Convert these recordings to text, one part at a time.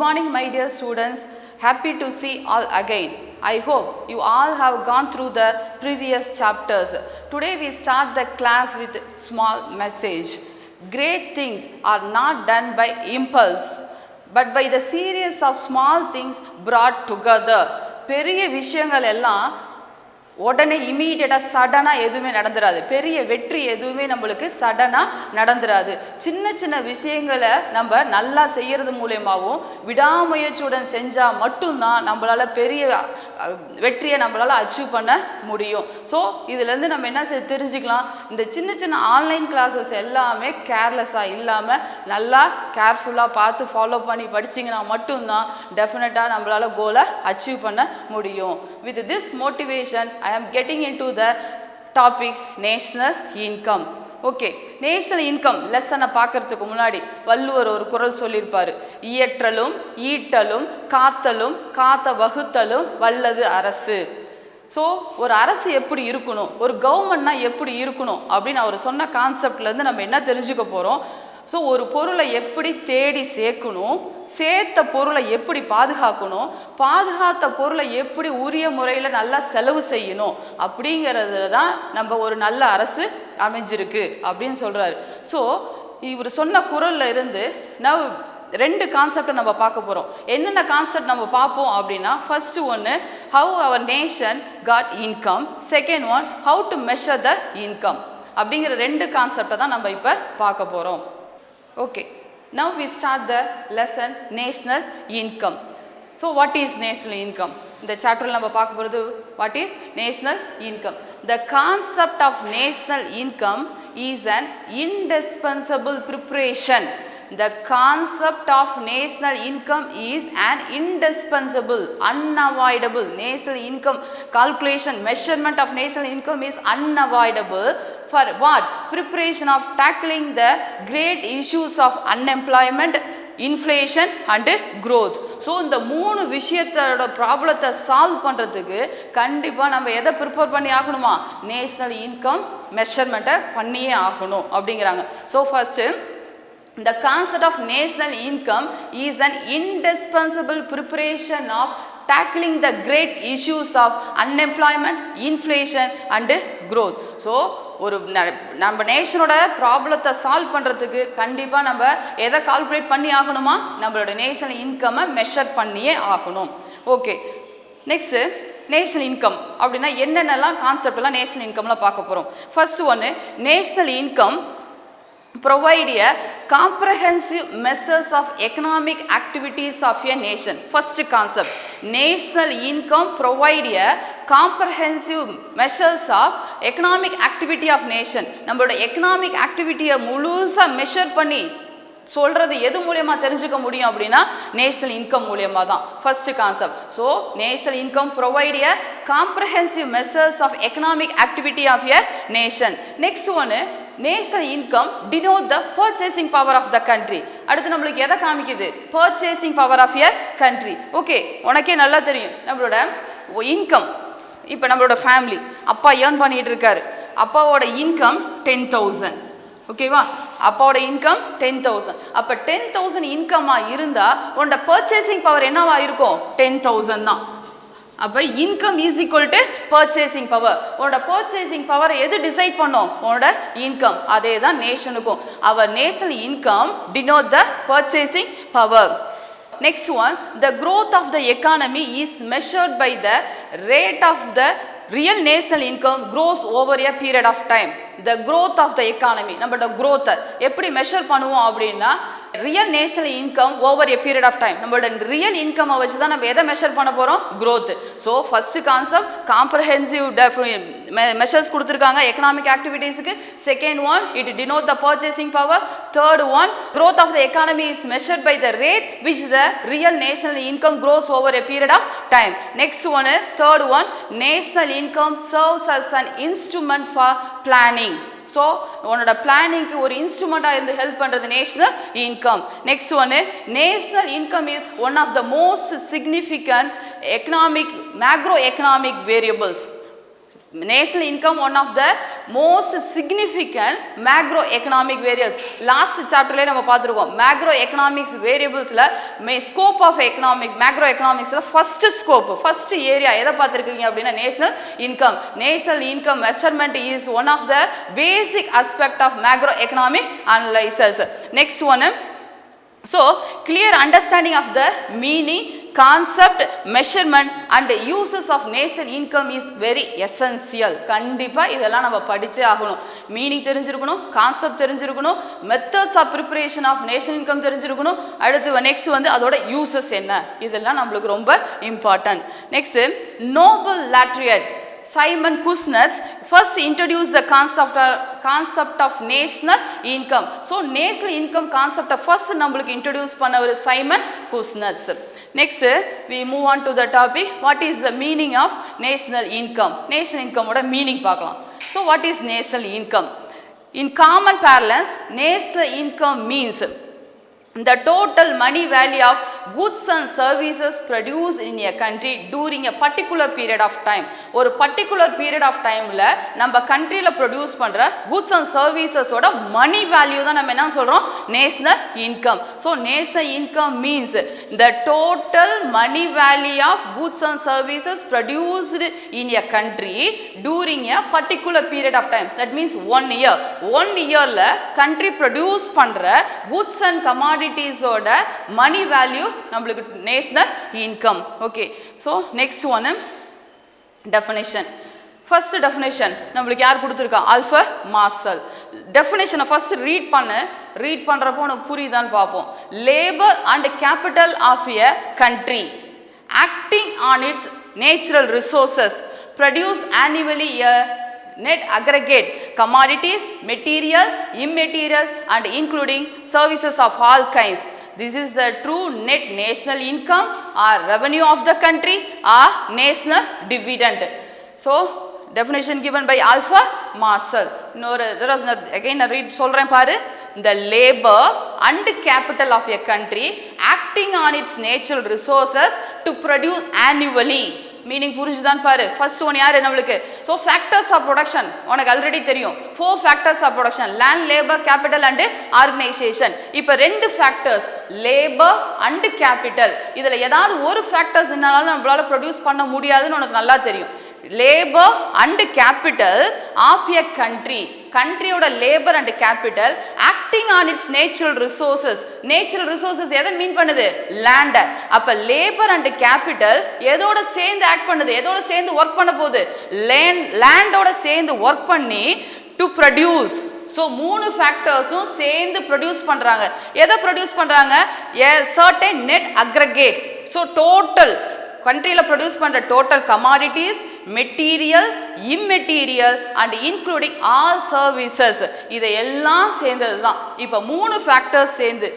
morning, my dear students. Happy to see all again. I hope you all have gone through the previous chapters. Today we start the class with small message. Great things are not done by impulse, but by the series of small things brought together. பெரிய விஷயங்கள் எல்லாம் உடனே இமீடியட்டாக சடனாக எதுவுமே நடந்துடாது. பெரிய வெற்றி எதுவுமே நம்மளுக்கு சடனாக நடந்துடாது. சின்ன சின்ன விஷயங்களை நம்ம நல்லா செய்கிறது மூலயமாவும் விடாமுயற்சியுடன் செஞ்சால் மட்டும்தான் நம்மளால் பெரிய வெற்றியை நம்மளால் அச்சீவ் பண்ண முடியும். ஸோ இதுலேருந்து நம்ம என்ன தெரிஞ்சுக்கலாம், இந்த சின்ன சின்ன ஆன்லைன் கிளாஸஸ் எல்லாமே கேர்லெஸ்ஸாக இல்லாமல் நல்லா கேர்ஃபுல்லாக பார்த்து ஃபாலோ பண்ணி படிச்சிங்கன்னா மட்டும்தான் டெஃபினட்டாக நம்மளால் கோலை அச்சீவ் பண்ண முடியும். With this motivation I am getting into the topic national income. Okay, national income லெசனை பார்க்கறதுக்கு முன்னாடி வள்ளுவர் ஒரு குறள் சொல்லியிருப்பார். இயற்றலும் ஈட்டலும் காத்தலும் காத்த வகுத்தலும் வல்லது அரசு. ஸோ ஒரு அரசு எப்படி இருக்கணும், ஒரு கவர்மெண்ட்னா எப்படி இருக்கணும் அப்படின்னு அவர் சொன்ன கான்செப்ட்லேருந்து நம்ம என்ன தெரிஞ்சுக்க போகிறோம். ஸோ ஒரு பொருளை எப்படி தேடி சேர்க்கணும், சேர்த்த பொருளை எப்படி பாதுகாக்கணும், பாதுகாத்த பொருளை எப்படி உரிய முறையில் நல்லா செலவு செய்யணும் அப்படிங்கிறதுல தான் நம்ம ஒரு நல்ல அரசு அமைஞ்சிருக்கு அப்படின்னு சொல்கிறாரு. ஸோ இவர் சொன்ன குறளில் இருந்து நான் ரெண்டு கான்செப்டை நம்ம பார்க்க போகிறோம். என்னென்ன கான்செப்ட் நம்ம பார்ப்போம் அப்படின்னா, ஃபர்ஸ்ட் ஒன்று how our nation got income, second one how to measure the income அப்படிங்கிற ரெண்டு கான்செப்டை தான் நம்ம இப்போ பார்க்க போகிறோம். Okay, now we start the lesson national income. So what is national income? இந்த சாப்டரில் நம்ம பார்க்க போகிறது what is national income. The concept of national income is an indispensable preparation. The concept of national income is an indispensable, unavoidable. National income calculation, measurement of national income is unavoidable for what? Preparation of tackling the great issues of unemployment, inflation and growth. So இந்த மூணு விஷயத்தோட ப்ராப்ளத்தை solve பண்ணுறதுக்கு கண்டிப்பாக நம்ம எதை prepare பண்ணி ஆகணுமா, நேஷனல் இன்கம் மெஷர்மெண்ட்டை பண்ணியே ஆகணும் அப்படிங்கிறாங்க. So first the concept of national income is an indispensable preparation of tackling the great issues of unemployment, inflation and growth. So ஒரு நம்ம நேஷனோட ப்ராப்ளத்தை சால்வ் பண்ணுறதுக்கு கண்டிப்பாக நம்ம எதை கால்குலேட் பண்ணி ஆகணுமா, நம்மளோட நேஷனல் இன்கம்மை மெஷர் பண்ணியே ஆகணும். ஓகே, நெக்ஸ்ட்டு நேஷனல் இன்கம் அப்படின்னா என்னென்னலாம் கான்செப்டெல்லாம் நேஷனல் இன்கம்லாம் பார்க்க போகிறோம். ஃபர்ஸ்ட் ஒன்று, national income provide a comprehensive measures of economic activities of a nation. First concept, national income provide a comprehensive measures of economic activity of nation. நம்மளோட economic ஆக்டிவிட்டியை முழுசாக measure பண்ணி சொல்கிறது எது மூலயமா தெரிஞ்சுக்க முடியும் அப்படின்னா நேஷனல் இன்கம் மூலயமா தான். First concept. So national income provide a comprehensive measures of economic activity of a nation. Next ஒன்று, national income denote the purchasing power of the country. அடுத்து நம்மளுக்கு எதை காமிக்குது, purchasing power of a country. Okay, உனக்கே நல்லா தெரியும் நம்மளோட income. இப்போ நம்மளோட ஃபேமிலி, அப்பா ஏர்ன் பண்ணிட்டு இருக்காரு, அப்பாவோட இன்கம் 10,000. ஓகேவா, அப்பாவோட இன்கம் 10,000. அப்போ 10,000 இன்கமாக இருந்தால் உன்னோட பர்ச்சேசிங் பவர் என்னவா இருக்கும், 10,000 தான். அப்போ income is equal to purchasing power. உன்னோட பர்ச்சேசிங் பவரை எது டிசைட் பண்ணோம், உன்னோட இன்கம். அதே தான் நேஷனுக்கும். அவர் national income denote the purchasing power. Next one, the growth of the economy is measured by the rate of the real national income grows over a period of time. The growth of the economy, நம்மளோட growth எப்படி measure பண்ணுவோம் அப்படின்னா, real national income over a period of time. நம்மளோட real இன்கம்மை வச்சு தான் நம்ம எதை மெஷர் பண்ண போகிறோம், growth. So first concept comprehensive measures கொடுத்துருக்காங்க எக்கனாமிக் ஆக்டிவிட்டீஸுக்கு. Second one, it denote the purchasing power. Third one, growth of the economy is measured by the rate which the real national income grows over a period of time. Next one, third one, national income serves as an instrument for planning. So உன்னோட பிளானிங்க்கு ஒரு இன்ஸ்ட்ருமெண்ட்டாக இருந்து help பண்ணுறது national income. Next ஒன்று, national income is one of the most significant economic macro economic variables. national income one of the most significant macroeconomic variables. Last chapter la நம்ம பார்த்திருக்கோம் macroeconomics variables ல scope of economics macroeconomics ல first area எதை பார்த்திருக்கீங்க அப்படினா national income measurement is one of the basic aspect of macroeconomic analysis. Next one, so clear understanding of the meaning, concept, measurement and uses of national income is very essential. கண்டிப்பா இதெல்லாம் நம்ம படிச்சே ஆகணும். Meaning தெரிஞ்சிருக்கணும், concept தெரிஞ்சிருக்கணும், methods of preparation of national income தெரிஞ்சிருக்கணும். அடுத்து next அதோட யூசஸ் என்ன, இதெல்லாம் நம்மளுக்கு ரொம்ப important. Next Nobel laureate Simon Kuznets first introduced the concept of national income. So national income concept first நம்மளுக்கு introduce பண்ணவர் Simon Kuznets. Next we move on to the topic, what is the meaning of national income. National income ஓட meaning பார்க்கலாம். So what is national income? In common parlance, national income means the total money value of goods and services produced in a country during a particular period of time. ஒரு particular period of timeல நம்ம countryல produce பண்ற goods and services ஓட money value தான் நம்ம என்ன சொல்றோம், national income. So national income means the total money value of goods and services produced in a country during a particular period of time. That means 1 year. 1 yearல country produce பண்ற goods and commodities ஓட money value நம்மளுக்கு national income. Okay, so next one definition. First definition நம்மளுக்கு யார் கொடுத்துருக்கா, ஆல்ஃபர் Marshall. டெஃபினேஷனை first read பண்ணுறப்போ உனக்கு புரியுதான்னு பார்ப்போம். Labour and capital of a country acting on its natural resources produce annually a net aggregate commodities, material, immaterial and including services of all kinds. This is the true net national income or revenue of the country or national dividend. So definition given by Alfred Marshall. Again I read சொல்றேன் பாரு. The labor and capital of a country acting on its natural resources to produce annually. Meaning புரிஞ்சுதான் பாரு. First one யாரு நம்மளுக்கு, so factors of production உனக்கு already தெரியும். 4 factors of production, land, labour, capital and organisation. இப்போ 2 factors labour and capital, இதில் ஏதாவது ஒரு ஃபேக்டர்ஸ் என்னாலும் நம்மளால ப்ரொடியூஸ் பண்ண முடியாதுன்னு உனக்கு நல்லா தெரியும். Labour and capital of a country, கண்ட்ரியோட labour and capital acting on its natural resources. Natural resources எதை மீன் பண்ணுது, லேண்ட். அப்ப லேபர் அண்ட் கேபிட்டல் எதோட சேர்ந்து ஆக்ட் பண்ணுது, எதோட சேர்ந்து ஒர்க் பண்ண போகுது, லேண்டோட சேர்ந்து ஒர்க் பண்ணி டு ப்ரொடியூஸ். ஸோ 3 ஃபேக்டர்ஸும் சேர்ந்து ப்ரொடியூஸ் பண்ணுறாங்க. எதை ப்ரொடியூஸ் பண்ணுறாங்க, எ certain net aggregate. So total கண்ட்ரியில் ப்ரொடியூஸ் பண்ணுற total commodities, material, immaterial and including all services, இதை எல்லாம் சேர்ந்தது தான். இப்போ 3 ஃபேக்டர்ஸ் சேர்ந்து,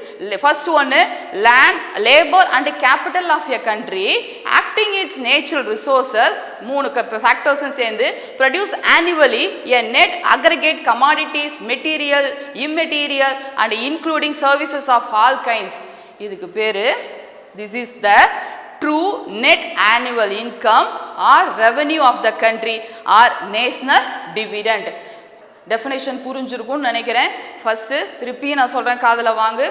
ஃபர்ஸ்ட் ஒன்று land, labour and capital of a country acting its natural resources, 3 ஃபேக்டர்ஸும் சேர்ந்து produce annually a net aggregate commodities, material, immaterial and including services of all kinds. இதுக்கு பேர் this is the true net annual income or revenue of the country or national dividend. definition புரிஞ்சிருக்கும்னு நினைக்கிறேன். First திருப்பி நான் சொல்றேன், காதுல வாங்கு.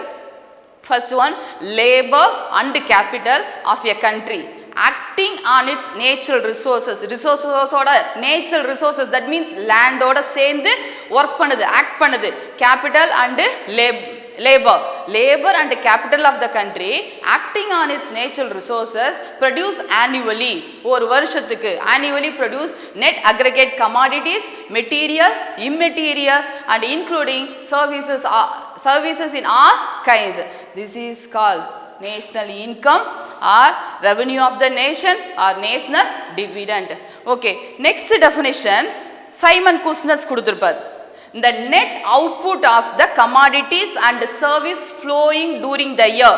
First one, labor and capital of a country acting on its natural resources. ரிசோர்ஸோட நேச்சுரல் ரிசோர்சஸ், தட் மீன்ஸ் லேண்டோட சேர்ந்து ஒர்க் பண்ணுது, ஆக்ட் பண்ணுது. Capital and labor and capital of the country acting on its natural resources produce annually, ஒரு வருஷத்துக்கு annually produce net aggregate commodities, material, immaterial and including services in all kinds. This is called national income or revenue of the nation or national dividend. Okay, next definition Simon Kuznets கொடுத்திருப்பார். The net output of the commodities and service flowing during the year.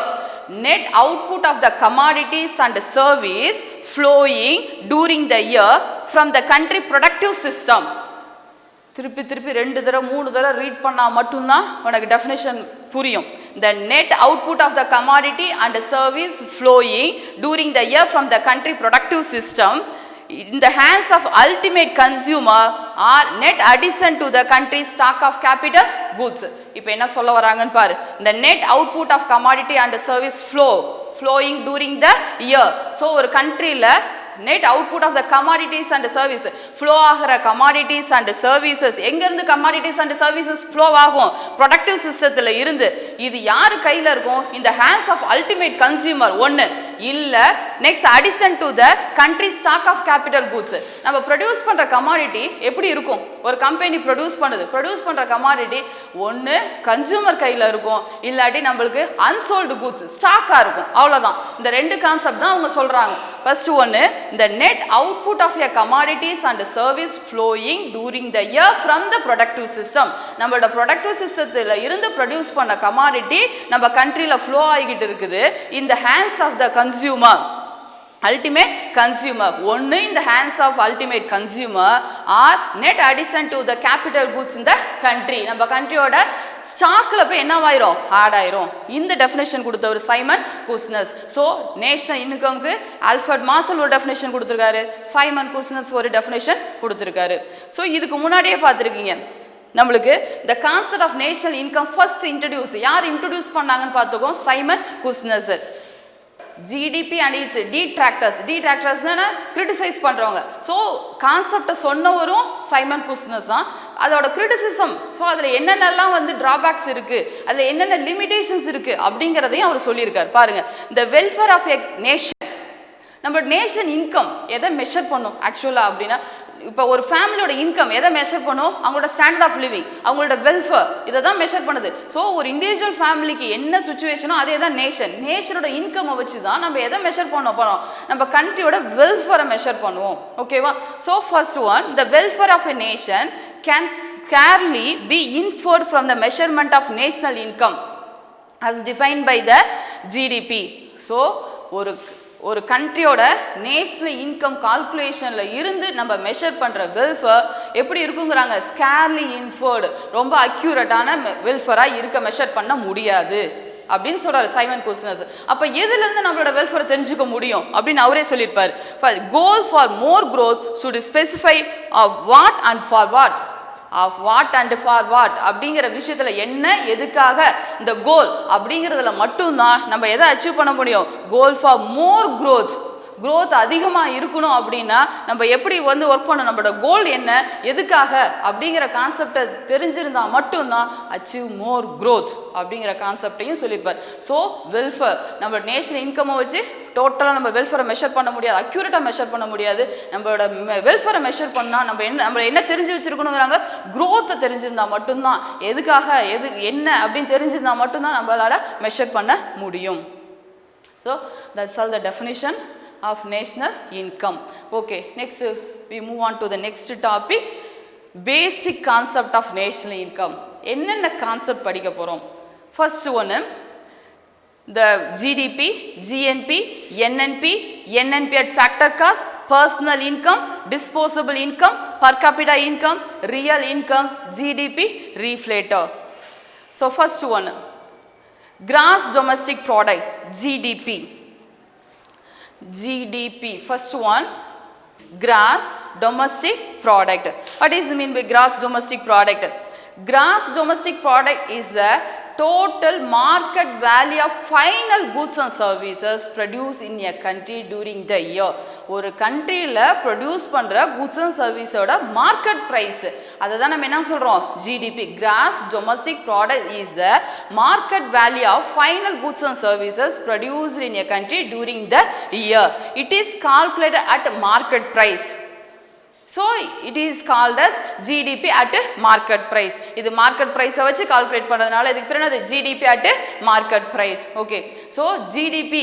Net output of the commodities and service flowing during the year from the country productive system. திருப்பி 2 தடவை 3 தடவை read பண்ணா மட்டும்தான் உனக்கு definition புரியும். The net output of the commodity and service flowing during the year from the country productive system in the hands of ultimate consumer or net addition to the country's stock of capital goods. இப்போ என்ன சொல்ல வராங்கன்னு பாரு. The net output of commodity and service flowing during the year. So ஒரு countryல net output of the commodities and service flow ஆகிற commodities and services எங்க இருந்து commodities and services flow ஆகும்? productive systemத்துல இருந்து. இது யார் கையில இருக்கும்? in the hands of ultimate consumer ஒன்னு இல்ல next addition to the country stock of capital goods. நம்ம ப்ரொடியூஸ் பண்ற commodity எப்படி இருக்கும்? ஒரு கம்பெனி ப்ரொடியூஸ் பண்ற commodity ஒன்னு கன்சூமர் கையில இருக்கும் இல்லாட்டி நம்மளுக்கு unsold goods ஸ்டாக்கா இருக்கும். அவ்வளவுதான். இந்த ரெண்டு கான்செப்ட் தான் அவங்க சொல்றாங்க. ஃபர்ஸ்ட் ஒன்னு the net output of a commodities and service flowing during the year from the productive system. நம்மளோட productive systemத்துல இருந்து ப்ரொடியூஸ் பண்ண commodity நம்ம கண்ட்ரில flow ஆகிட்டு இருக்குது in the hands of the consumer, ultimate consumer. ஒன்னு in the hands of ultimate consumer or net addition to the capital goods in the country. நம்ம கண்ட்ரியோட ஸ்டாக்ல போய் என்னவாயிரும்? ஆட் ஆயிரும். இந்த டெஃபினேஷன் கொடுத்தவர் சைமன் குஸ்னஸ். ஸோ நேஷனல் இன்கம்க்கு Alfred Marshall ஒரு definition கொடுத்துருக்காரு, Simon Kuznets ஒரு டெஃபினேஷன் கொடுத்துருக்காரு. ஸோ இதுக்கு முன்னாடியே பார்த்துருக்கீங்க நம்மளுக்கு the concept of national income first introduce யார் இன்ட்ரோடியூஸ் பண்ணாங்கன்னு பார்த்துக்கோம், Simon Kuznets. GDP and its detractors criticise பண்றவங்க. ஸோ கான்செப்டை சொன்னவரும் சைமன் குஸ்னஸ் தான். அதோட கிரிட்டிசிசம், ஸோ அதில் என்னென்னலாம் வந்து டிராபேக்ஸ் இருக்கு, அதில் என்னென்ன லிமிடேஷன்ஸ் இருக்கு அப்படிங்கிறதையும் அவர் சொல்லியிருக்காரு. பாருங்க, the welfare of a nation. நம்ம நேஷன் இன்கம் எதை மெஷர் பண்ணும் ஆக்சுவலாக அப்படின்னா, இப்போ ஒரு ஃபேமிலியோட இன்கம் எதை மெஷர் பண்ணும்? அவங்களோட ஸ்டாண்டர்ட் ஆஃப் லிவிங், அவங்களோட வெல்ஃபேர், இதை தான் மெஷர் பண்ணுது. ஸோ ஒரு இண்டிவிஜுவல் ஃபேமிலிக்கு என்ன சுச்சுவேஷனோ அதே தான் நேஷனோட இன்கம்மை வச்சு தான் நம்ம எதை மெஷர் பண்ண போகிறோம்? நம்ம கண்ட்ரியோட வெல்ஃபேரை மெஷர் பண்ணுவோம். ஓகேவா? So first one, the welfare of a nation can scarcely be inferred from the measurement of national income as defined by the GDP. So ஒரு கண்ட்ரியோட நேஷனல் இன்கம் கால்குலேஷன்ல இருந்து நம்ம மெஷர் பண்ற வெல்ஃபேர் எப்படி இருக்குங்கிறாங்க? ஸ்கேர்லி இன்ஃபர்டு, ரொம்ப அக்யூரேட்டான வெல்ஃபேரா இருக்க மெஷர் பண்ண முடியாது அப்படின்னு சொல்றாரு சைமன் குஸ்னஸ். அப்ப எதுல இருந்து நம்மளோட வெல்ஃபேர் தெரிஞ்சுக்க முடியும் அப்படின்னு அவரே சொல்லியிருப்பாரு. Goal for more growth should specify of what and for what, of what and for what அப்படிங்கிற விஷயத்துல என்ன எதுக்காக இந்த கோல் அப்படிங்கிறதுல மட்டும்தான் நம்ம எதை அச்சீவ் பண்ண முடியும்? கோல் ஃபார் மோர் growth அதிகமாக இருக்கணும் அப்படின்னா நம்ம எப்படி வந்து ஒர்க் பண்ணணும்? நம்மளோட கோல் என்ன, எதுக்காக அப்படிங்கிற கான்செப்டை தெரிஞ்சிருந்தால் மட்டும்தான் அச்சீவ் மோர் growth அப்படிங்கிற கான்செப்டையும் சொல்லியிருப்பார். ஸோ வெல்ஃபேர், நம்ம நேஷனல் இன்கம்மை வச்சு டோட்டலாக நம்ம வெல்ஃபேரை மெஷர் பண்ண முடியாது, அக்யூரேட்டாக மெஷர் பண்ண முடியாது. நம்மளோட வெல்ஃபேரை மெஷர் பண்ணால் நம்ம என்ன தெரிஞ்சு வச்சுருக்கணுங்கிறாங்க? growth தெரிஞ்சிருந்தால் மட்டும்தான், எதுக்காக எது என்ன அப்படின்னு தெரிஞ்சிருந்தால் மட்டும்தான் நம்மளால் மெஷர் பண்ண முடியும். So that's all the definition of national income. Okay, next we move on to the next topic, basic concept of national income. என்னென்ன கான்செப்ட் படிக்க போறோம்? ஃபர்ஸ்ட் ஒன்று, the GDP, GNP, NNP at factor cost, personal income, disposable income, per capita income, real income, GDP reflator. So first one, gross domestic product, GDP. First one, gross domestic product. What is mean by gross domestic product? Gross domestic product is the total market value of final goods and services produced in a country during the year. ஒரு கண்ட்ரியில் produce பண்ணுற goods and சர்வீஸோட market price, அதை தான் நம்ம என்ன சொல்கிறோம்? GDP. Gross domestic product is the market value of final goods and services produced in a country during the year. It is calculated at market price. So it is called as GDP at market price. இது market price வச்சு calculate பண்ணுறதுனால இதுக்கு பேர் என்னது? GDP at market price. Okay, so GDP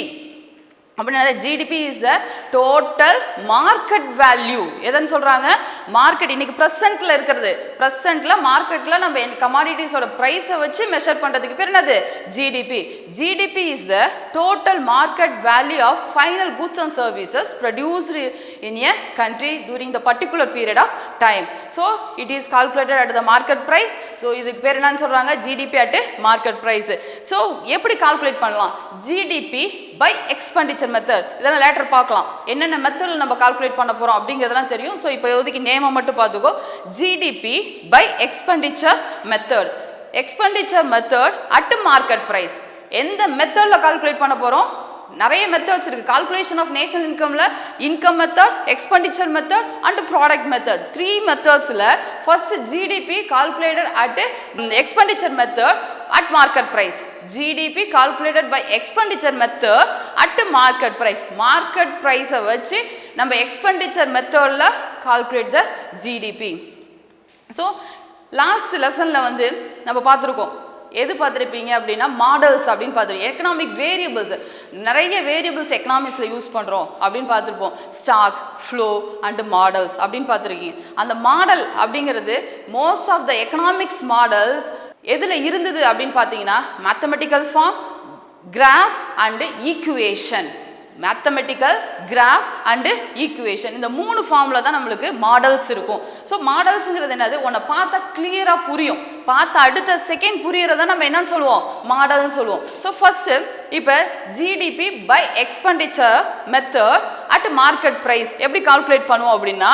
அப்படின்னா GDP is the total market value. எதன்னு சொல்றாங்க? Market இன்னைக்கு ப்ரெசென்ட்ல இருக்கிறது, ப்ரெசென்ட்ல மார்க்கெட்ல நம்ம கமாடிட்டிஸோட பிரைஸை வச்சு மெஷர் பண்றதுக்கு பேர் என்னது? GDP. GDP is the total market value of final goods and services produced in a country during the particular period of time. So it is calculated at the market price. So இதுக்கு பேர் என்னன்னு சொல்றாங்க? GDP at market price. So எப்படி calculate பண்ணலாம்? GDP by expenditure method. இதெல்லாம் later பார்க்கலாம், என்னென்ன மெத்தடில் நம்ம கால்குலேட் பண்ண போகிறோம் அப்படிங்கிறதெல்லாம் தெரியும். ஸோ இப்போ இப்போதைக்கு நேமை மட்டும் பார்த்துக்கோ. GDP by expenditure method. Expenditure method at market price. எந்த மெத்தடில் கால்குலேட் பண்ண போகிறோம்? நிறைய மெத்தட்ஸ் இருக்குது. கால்குலேஷன் ஆஃப் நேஷனல் இன்கம்ல income method, expenditure method and product method. 3 மெத்தட்ஸில் first GDP calculated at expenditure method at market price. GDP calculated by expenditure method at market price. Market price வச்சு நம்ம expenditure methodல calculate the GDP. So last lessonல வந்து நம்ம பார்த்துருக்கோம். எது பார்த்துருப்பீங்க அப்படின்னா models அப்படின்னு பார்த்துருக்கோம். எக்கனாமிக் வேரியபிள்ஸ், நிறைய வேரியபிள்ஸ் எக்கனாமிக்ஸில் யூஸ் பண்ணுறோம் அப்படின்னு பார்த்துருப்போம். ஸ்டாக், ஃப்ளோ அண்ட் மாடல்ஸ் அப்படின்னு பார்த்துருக்கீங்க. அந்த மாடல் அப்படிங்கிறது most of the economics models எதில் இருந்தது அப்படின்னு பார்த்தீங்கன்னா mathematical form, graph and equation. Mathematical, graph and equation, இந்த 3 ஃபார்மில் தான் நம்மளுக்கு மாடல்ஸ் இருக்கும். ஸோ மாடல்ஸுங்கிறது என்னது? உன்னை பார்த்தா கிளியராக புரியும், பார்த்தா அடுத்த செகண்ட் புரியறத நம்ம என்னன்னு சொல்லுவோம்? மாடல்னு சொல்லுவோம். ஸோ ஃபர்ஸ்ட்டு இப்போ GDP by expenditure method at market price எப்படி கால்குலேட் பண்ணுவோம் அப்படின்னா,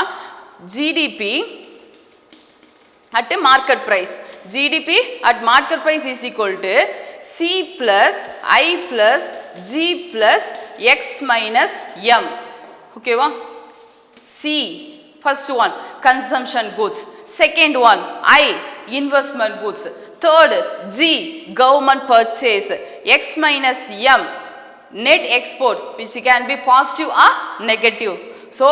GDP at market price. GDP at market price is equal to C plus I plus G plus X minus M. Okay va? C, first one consumption goods, second one I, investment goods, third G, government purchase, X minus M, net export, which can be positive or negative. So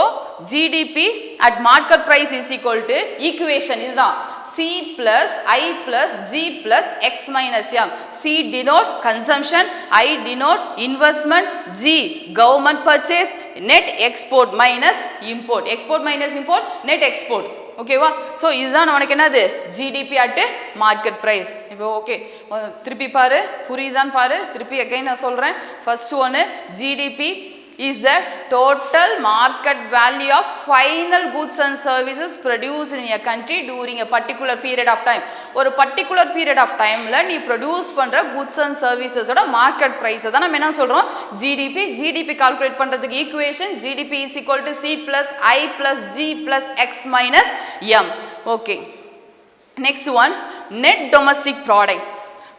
GDP at market price is equal to equation இதுதான் C plus I plus G plus X minus M. C denote consumption, I denote investment, G government purchase, net export minus import. Export minus import, net export. ஓகேவா? So இதுதான் உனக்கு என்னது? GDP at market price. இப்போ okay, திருப்பி பாரு, புரியுதான்னு பாரு. திருப்பி again நான் சொல்கிறேன். ஃபர்ஸ்ட் ஒன்று, GDP is the total market value of final goods and services produced in a country during a particular period of time. ஒரு particular period of timeல நீ ப்ரொடியூஸ் பண்ணுற goods and servicesோட மார்க்கெட் ப்ரைஸை தான் நம்ம என்ன சொல்கிறோம்? ஜிடிபி. ஜிடிபி கால்குலேட் பண்ணுறதுக்கு equation GDP is equal to C plus I plus G plus X minus M. Okay, next one net domestic product.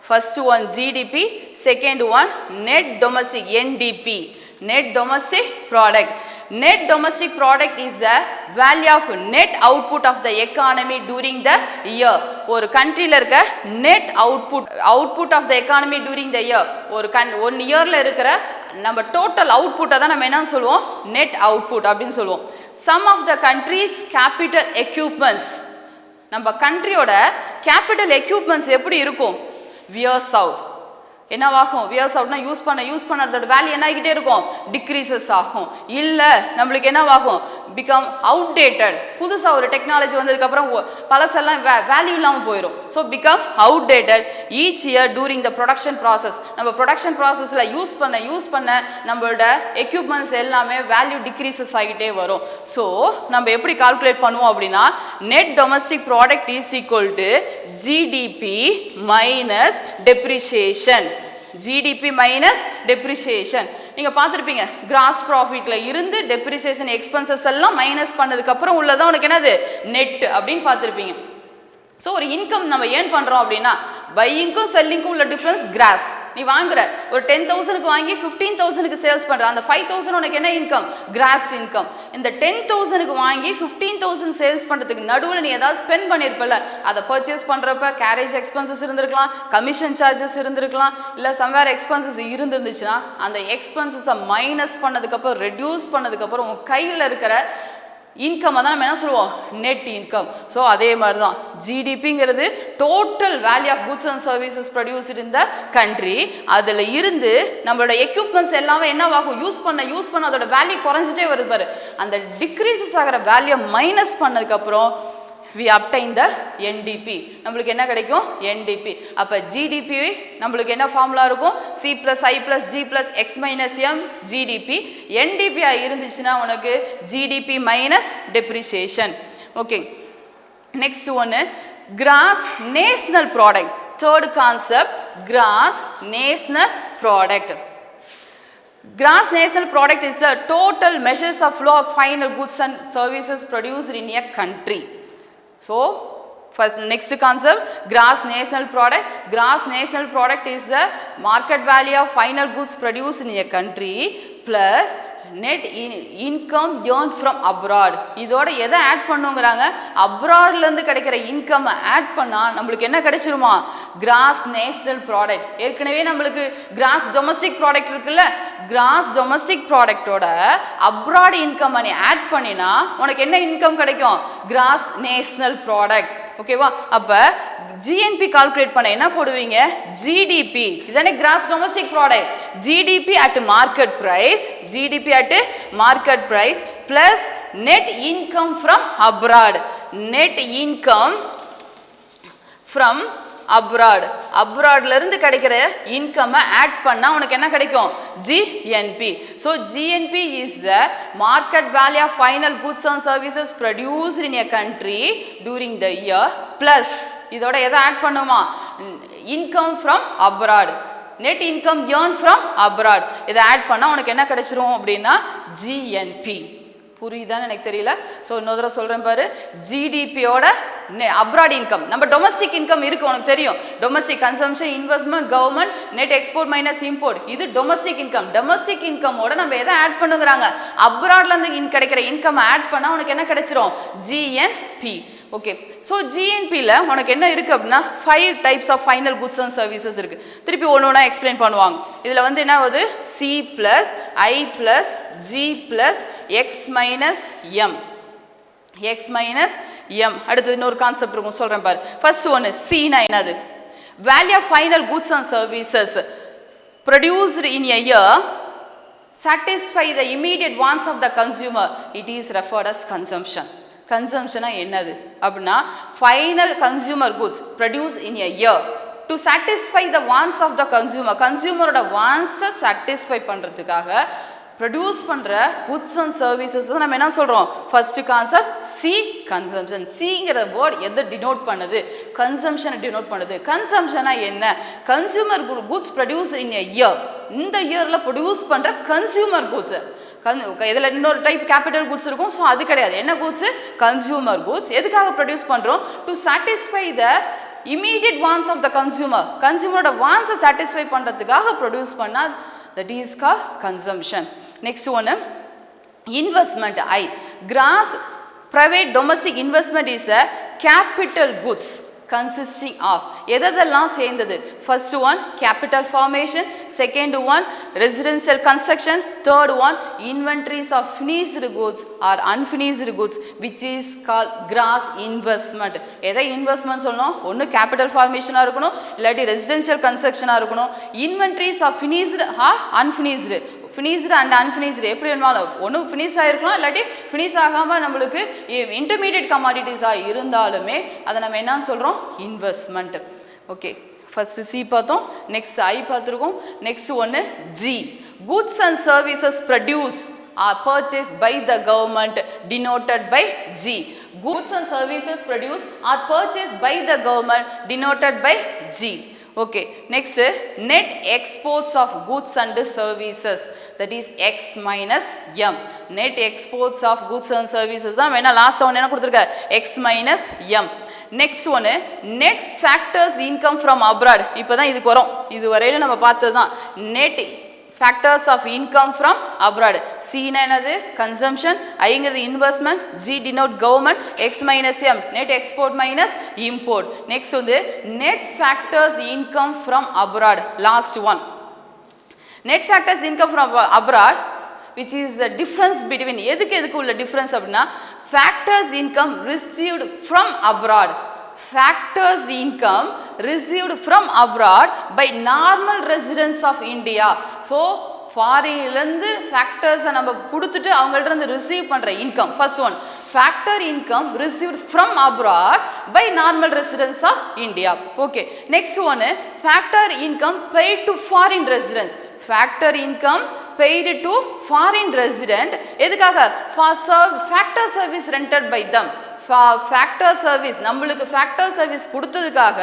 First one GDP, second one net domestic NDP. Net domestic product. Net domestic product is the value of net output of the economy during the year. ஒரு கண்ட்ரியில் இருக்க net output of the economy during the year. ஒரு one இயரில் இருக்கிற நம்ம total அவுட்புட்டை தான் நம்ம என்ன சொல்லுவோம்? நெட் அவுட்புட் அப்படின்னு சொல்லுவோம். Sum of the country's capital equipments. நம்ம கண்ட்ரியோட கேபிட்டல் எக்யூப்மெண்ட்ஸ் எப்படி இருக்கும்? Wears out. என்னவாகும்? வியர்ஸ் அவுட்னா யூஸ் பண்ணதோட வேல்யூ என்ன ஆகிட்டே இருக்கும்? டிக்ரீசஸ் ஆகும். இல்லை நம்மளுக்கு என்னவாகும்? Become outdated. புதுசாக ஒரு டெக்னாலஜி வந்ததுக்கப்புறம் பழசெல்லாம் வேல்யூ இல்லாமல் போயிடும். So become outdated each year during the production process. நம்ம ப்ரொடக்ஷன் ப்ராசஸில் யூஸ் பண்ண நம்மளோட எக்யூப்மெண்ட்ஸ் எல்லாமே வேல்யூ டிக்ரீசஸ் ஆகிட்டே வரும். ஸோ நம்ம எப்படி கால்குலேட் பண்ணுவோம் அப்படின்னா, net domestic product is equal to GDP minus depreciation. GDP minus depreciation. நீங்கள் பார்த்துருப்பீங்க, கிராஸ் ப்ராஃபிட்டில் இருந்து டெப்ரிசியேஷன் எக்ஸ்பென்சஸ் எல்லாம் மைனஸ் பண்ணதுக்கப்புறம் உள்ளதான் உனக்கு என்னது? நெட் அப்படின்னு பார்த்துருப்பீங்க. ஸோ ஒரு இன்கம் நம்ம ஏர்ன் பண்ணுறோம் அப்படின்னா, பையிங்க்கும் செல்லிங்க்கும் உள்ள டிஃப்ரென்ஸ் கிராஸ். நீ வாங்குற ஒரு 10,000க்கு வாங்கி 15,000க்கு சேல்ஸ் பண்ணுற அந்த 5,000 உனக்கு என்ன இன்கம்? Cross income. இந்த 10,000க்கு வாங்கி 15,000 சேல்ஸ் பண்ணுறதுக்கு நடுவில் நீ ஏதாவது ஸ்பெண்ட் பண்ணியிருப்பல, அதை பர்ச்சேஸ் பண்ணுறப்ப கேரேஜ் எக்ஸ்பென்சஸ் இருந்திருக்கலாம், கமிஷன் சார்ஜஸ் இருந்திருக்கலாம், இல்லை சம்வேர் எக்ஸ்பென்சஸ் இருந்துருந்துச்சுன்னா அந்த எக்ஸ்பென்சஸை மைனஸ் பண்ணதுக்கப்புறம் ரெடியூஸ் பண்ணதுக்கப்புறம் உன் கையில் இருக்கிற இன்கம் தான் நம்ம என்ன சொல்லுவோம் நெட் இன்கம். ஸோ அதே மாதிரி தான் ஜிடிபிங்கிறது total value of goods and services produced in the country. அதில் இருந்து நம்மளோட எக்யூப்மெண்ட்ஸ் எல்லாமே என்னவாகும் யூஸ் பண்ண அதோட வேல்யூ குறைஞ்சிட்டே வருது பாரு. அந்த டிக்ரீசஸ் ஆகிற வேல்யூ மைனஸ் பண்ணதுக்கப்புறம் we obtain the NDP. நம்மளுக்கு என்ன கிடைக்கும் NDP. அப்போ GDP நம்மளுக்கு என்ன ஃபார்முலா இருக்கும் C plus I plus G plus X minus M GDP. NDP இருந்துச்சுன்னா உனக்கு GDP minus depreciation. Okay, next ஒன்று gross national product. Third concept, gross national product. Gross national product is the total measures of flow of final goods and services produced in a country. So, first next concept, gross national product. Gross national product is the market value of final goods produced in a country plus net income earned from abroad. இதோட எதை add பண்ணுங்கறாங்க அப்ராட்ல இருந்து கிடைக்கிற income add பண்ணா நமக்கு என்ன கிடைச்சிருமா gross national product. ஏற்கனவே நமக்கு gross domestic product இருக்குல்ல, gross domestic productோட அப்ராட் இன்கம் நீ ஆட் பண்ணினா உனக்கு என்ன இன்கம் கிடைக்கும் gross national product. ஓகேவா? அப்ப GNP கால்குலேட் பண்ண என்ன போடுவீங்க GDP. இதானே gross domestic product. GDP at market price, GDP at market price plus net income from abroad. Net income from abroad. அப்ராட்ல இருந்து கிடைக்கிற இன்கம் ஆட் பண்ணா உனக்கு என்ன கிடைக்கும் GNP. So GNP is the market value of final goods and services produced in a country during the year plus இதோட எதை add பண்ணுமா income from abroad. net income earned from abroad. இதை add பண்ணா உனக்கு என்ன கிடைச்சிரும் அப்படின்னா GNP. புரியுதான்னு எனக்கு தெரியல. ஸோ இன்னொரு தடவை சொல்கிறேன் பாரு. ஜிடிபியோட அப்ராட் இன்கம், நம்ம டொமஸ்டிக் இன்கம் இருக்குது உனக்கு தெரியும். Domestic consumption, investment, government, net export minus import, இது டொமஸ்டிக் இன்கம். டொமஸ்டிக் இன்கமோட நம்ம எதை ஆட் பண்ணுங்கிறாங்க அப்ராட்லேருந்து கிடைக்கிற இன்கம் ஆட் பண்ணால் உனக்கு என்ன கிடைச்சிரும் GNP. ஓகே, ஸோ ஜிஎன்பியில் உனக்கு என்ன இருக்குது அப்படின்னா 5 types of final goods and services இருக்குது. திருப்பி ஒன்று ஒன்றா எக்ஸ்பிளைன் பண்ணுவாங்க. இதில் வந்து என்ன ஆகுது C plus I plus G plus X minus M. X minus M. அடுத்தது இன்னொரு கான்செப்ட் இருக்கும் சொல்கிறேன் பாரு. ஃபர்ஸ்ட் ஒன்று Cனா என்னது value of final goods and services produced in a year satisfy the immediate wants of the consumer. It is referred as consumption. கன்சம்ஷனா என்னது அப்படின்னா final consumer goods produce in a year to satisfy the wants of the consumer. கன்சியூமரோட வான்ஸை satisfy பண்ணுறதுக்காக produce பண்ணுற goods and services தான் நம்ம என்ன சொல்கிறோம் ஃபர்ஸ்ட் கான்செப்ட் C கன்சம்ஷன். Cங்கிற வேர்ட் எதை டினோட் பண்ணுது கன்சம்ஷனை டினோட் பண்ணுது. கன்சம்ஷனா என்ன consumer goods produce in a year. இந்த இயரில் ப்ரொடியூஸ் பண்ணுற கன்சியூமர் குட்ஸ். இதில் இன்னொரு டைப் கேபிட்டல் குட்ஸ் இருக்கும். ஸோ அது கிடையாது. என்ன குட்ஸு கன்சியூமர் குட்ஸ். எதுக்காக ப்ரொடியூஸ் பண்ணுறோம் to satisfy the immediate wants of the consumer. கன்சியூமரோட வான்ஸை சாட்டிஸ்ஃபை பண்ணுறதுக்காக ப்ரொடியூஸ் பண்ணால் that is call consumption. Next ஒன்று investment I. Gross private domestic investment is a capital goods consisting of எதெல்லாம் சேர்ந்தது first one capital formation, second one residential construction, third one inventories of finished goods or unfinished goods which is called gross investment. எதை investment சொல்லணும் ஒன்று capital ஃபார்மேஷனாக இருக்கணும் இல்லாட்டி residential கன்ஸ்ட்ரக்ஷனாக இருக்கணும். Inventories of finished or unfinished, finished and unfinished எப்படி வேணாலும் ஒன்று ஃபினிஷ் ஆகிருக்கலாம் இல்லாட்டி ஃபினிஷ் ஆகாமல் நம்மளுக்கு இன்டர்மீடியட் கமாடிட்டிஸாக இருந்தாலுமே அதை நம்ம என்னன்னு சொல்கிறோம் இன்வெஸ்ட்மெண்ட். ஓகே, ஃபர்ஸ்ட் C பார்த்தோம், நெக்ஸ்ட் I பார்த்துருக்கோம், நெக்ஸ்ட் ஒன்று G. Goods and services produce are purchased by the government denoted by G. Goods and services produced are purchased by the government denoted by G. Okay, next net exports of goods and services, that is X minus M. Net exports of goods and services தான் வேணா last one என்ன கொடுத்துருக்க X minus M. Next ஒன்று net factors income from abroad. இப்போ தான் இதுக்கு வரும். இது வரையில நம்ம பார்த்தது தான் net factors of income from abroad. C என்னது consumption, I ங்கிறது investment, G denote government, X minus M net export minus import. Next வந்து net factors income from abroad. Last one net factors income from abroad which is the difference between எதுக்கு உள்ள difference அப்படின்னா factors income received from abroad. Factors income received from abroad by normal residents of India. So ஃபாரின்லேருந்து ஃபேக்டர்ஸை நம்ம கொடுத்துட்டு அவங்கள்ட்ட இருந்து receive பண்ணுற income. First one, factor income received from abroad by normal residents of India. Okay, next ஒன்று, factor income paid to foreign residents. Factor income paid to foreign resident. எதுக்காக? For factor service rendered by them. Factor service, நம்மளுக்கு factor service கொடுத்ததுக்காக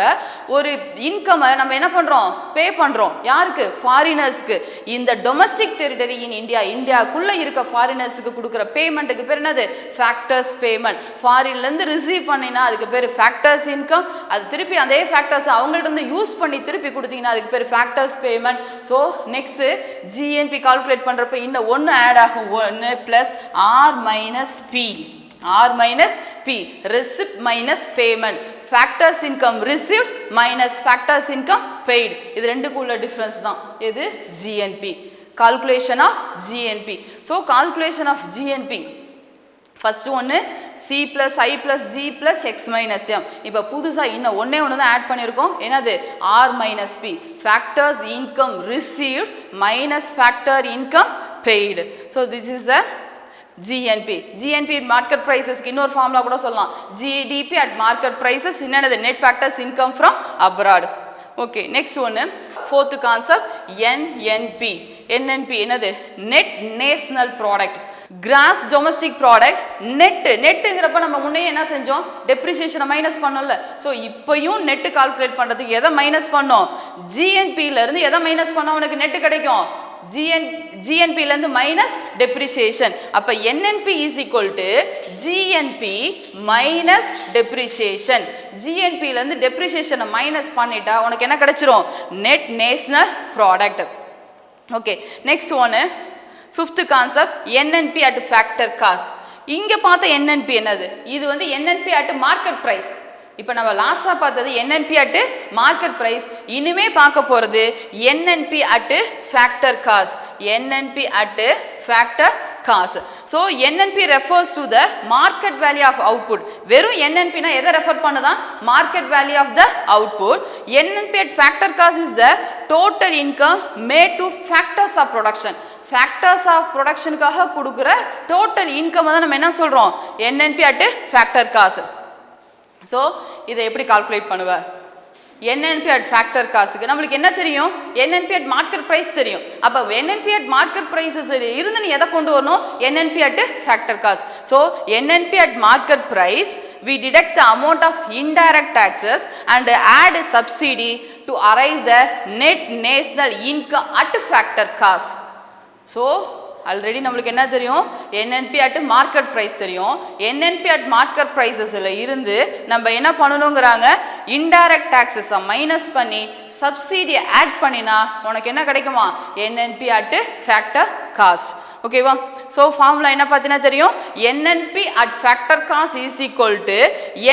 ஒரு இன்கமை நம்ம என்ன பண்ணுறோம்? பே பண்ணுறோம். யாருக்கு? ஃபாரினர்ஸ்க்கு. இந்த டொமஸ்டிக் டெரிட்டரி இன் இந்தியா, இந்தியாவுக்குள்ளே இருக்க ஃபாரினர்ஸுக்கு கொடுக்குற பேமெண்ட்டுக்கு பேர் என்னது? Factors payment. ஃபாரின்லேருந்து ரிசீவ் பண்ணினா அதுக்கு பேர் ஃபேக்டர்ஸ் இன்கம். அது திருப்பி அதே ஃபேக்டர்ஸ் அவங்கள்ட்ட இருந்து யூஸ் பண்ணி திருப்பி கொடுத்தீங்கன்னா அதுக்கு பேர் factors payment. So next GNB calculate பண்ணுறப்ப இன்னும் ஒன்று ஆட் ஆகும். 1 + R - P. R minus P, receipt minus payment. Factors income received minus factors income paid. இது ரெண்டுக்குள்ள டிஃபரன்ஸ் தான் எது? GNP. Calculation of GNP. So calculation of GNP. First ஒன்று C + I + G + X - M. இப்போ புதுசாக இன்னும் ஒன்றே தான் ஆட் பண்ணியிருக்கோம். என்னது? R - P. Factors income received minus factor income paid. So this is the GNP. GNP market prices இன்னொரு formula கூட சொல்லலாம். GDP at market prices என்னது? net factors income from abroad. Okay, next ஒன்று, ஃபோர்த் கான்செப்ட் NNP. NNP என்னது? net national product. Gross domestic product. நெட்டுங்கிறப்ப நம்ம முன்னே என்ன செஞ்சோம்? டெப்ரிசியேஷனை மைனஸ் பண்ணோம்ல. ஸோ இப்போயும் நெட்டு கால்குலேட் பண்ணுறதுக்கு எதை மைனஸ் பண்ணோம்? ஜிஎன்பியிலேருந்து எதை மைனஸ் பண்ணோம் உனக்கு நெட்டு கிடைக்கும்? ஜிஎன்பிலேருந்து மைனஸ் டெப்ரிசியேஷன். அப்போ NNP is equal to GNP minus depreciation. ஜிஎன்பிலேருந்து டெப்ரிசியேஷனை மைனஸ் பண்ணிட்டா உனக்கு என்ன கிடைச்சிரும்? Net national product. Okay, next ஒன்று, fifth concept NNP at factor cost. இங்கே பார்த்த என்என்பி என்னது? இது வந்து என்என்பி அட் மார்க்கெட் ப்ரைஸ். இப்போ நம்ம லாஸ்ட்டாக பார்த்தது என்என்பி அட்டு மார்க்கெட் ப்ரைஸ். இனிமே பார்க்க போகிறது NNP at factor cost. NNP at factor cost. So NNP refers to the market value of output. வெறும் என்என்பினா எதை ரெஃபர் பண்ணுதான்? Market value of the output. NNP at factor cost is the total income made to factors of production. Factors of ப்ரொடக்ஷனுக்காக கொடுக்குற total income தான் நம்ம என்ன சொல்கிறோம்? NNP at factor cost. So இதை எப்படி கால்குலேட் பண்ணுவேன்? என்என்பி அட் ஃபேக்டர் காசுக்கு நம்மளுக்கு என்ன தெரியும்? என்என்பி அட் மார்க்கெட் ப்ரைஸ் தெரியும். அப்போ என்என்பி அட் மார்க்கெட் ப்ரைஸஸ் இருந்து நீ எதை கொண்டு வரணும்? NNP at factor cost. So NNP at market price we deduct the amount of indirect taxes and add subsidy to arrive the net national income at factor cost. So already நம்மளுக்கு என்ன தெரியும்? NNP at market price தெரியும். NNP at market ப்ரைஸஸில் இருந்து நம்ம என்ன பண்ணணுங்கிறாங்க? Indirect டாக்ஸஸை minus பண்ணி சப்சிடியை add பண்ணினா உனக்கு என்ன கிடைக்குமா? NNP at factor cost. ஓகேவா? ஸோ ஃபார்முலா என்ன பார்த்தீங்கன்னா தெரியும்? NNP at factor cost is equal to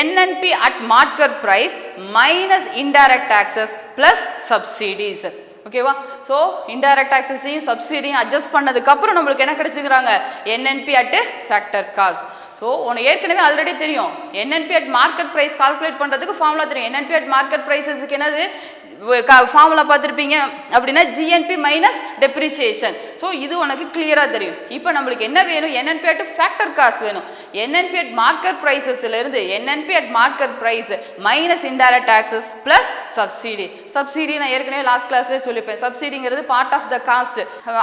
NNP at market price minus indirect taxes plus subsidies. ஓகேவா? ஸோ இன்டைரக்ட் டாக்ஸஸையும் சப்சிடியும் அட்ஜஸ்ட் பண்ணதுக்கப்புறம் நம்மளுக்கு என்ன கிடைச்சிக்கிறாங்க? NNP at factor cost. So உனக்கு ஏற்கனவே ஆல்ரெடி தெரியும் NNP at market price calculate பண்ணுறதுக்கு ஃபார்முலா தெரியும். என்என்பி அட் மார்க்கெட் ப்ரைஸஸுக்கு என்னது ஃபார்முலா பார்த்துருப்பீங்க அப்படின்னா ஜிஎன்பி மைனஸ் டெப்ரிசியேஷன். ஸோ இது உனக்கு கிளியராக தெரியும். இப்போ நம்மளுக்கு என்ன வேணும்? என்என்பி அட் ஃபேக்டர் காஸ்ட் வேணும். என்என்பி அட் மார்க்கெட் ப்ரைஸஸ்லேருந்து NNP at market price minus indirect taxes plus subsidy. Subsidy நான் ஏற்கனவே லாஸ்ட் கிளாஸ்லேயே சொல்லிப்பேன். சப்சிடிங்கிறது part of the cost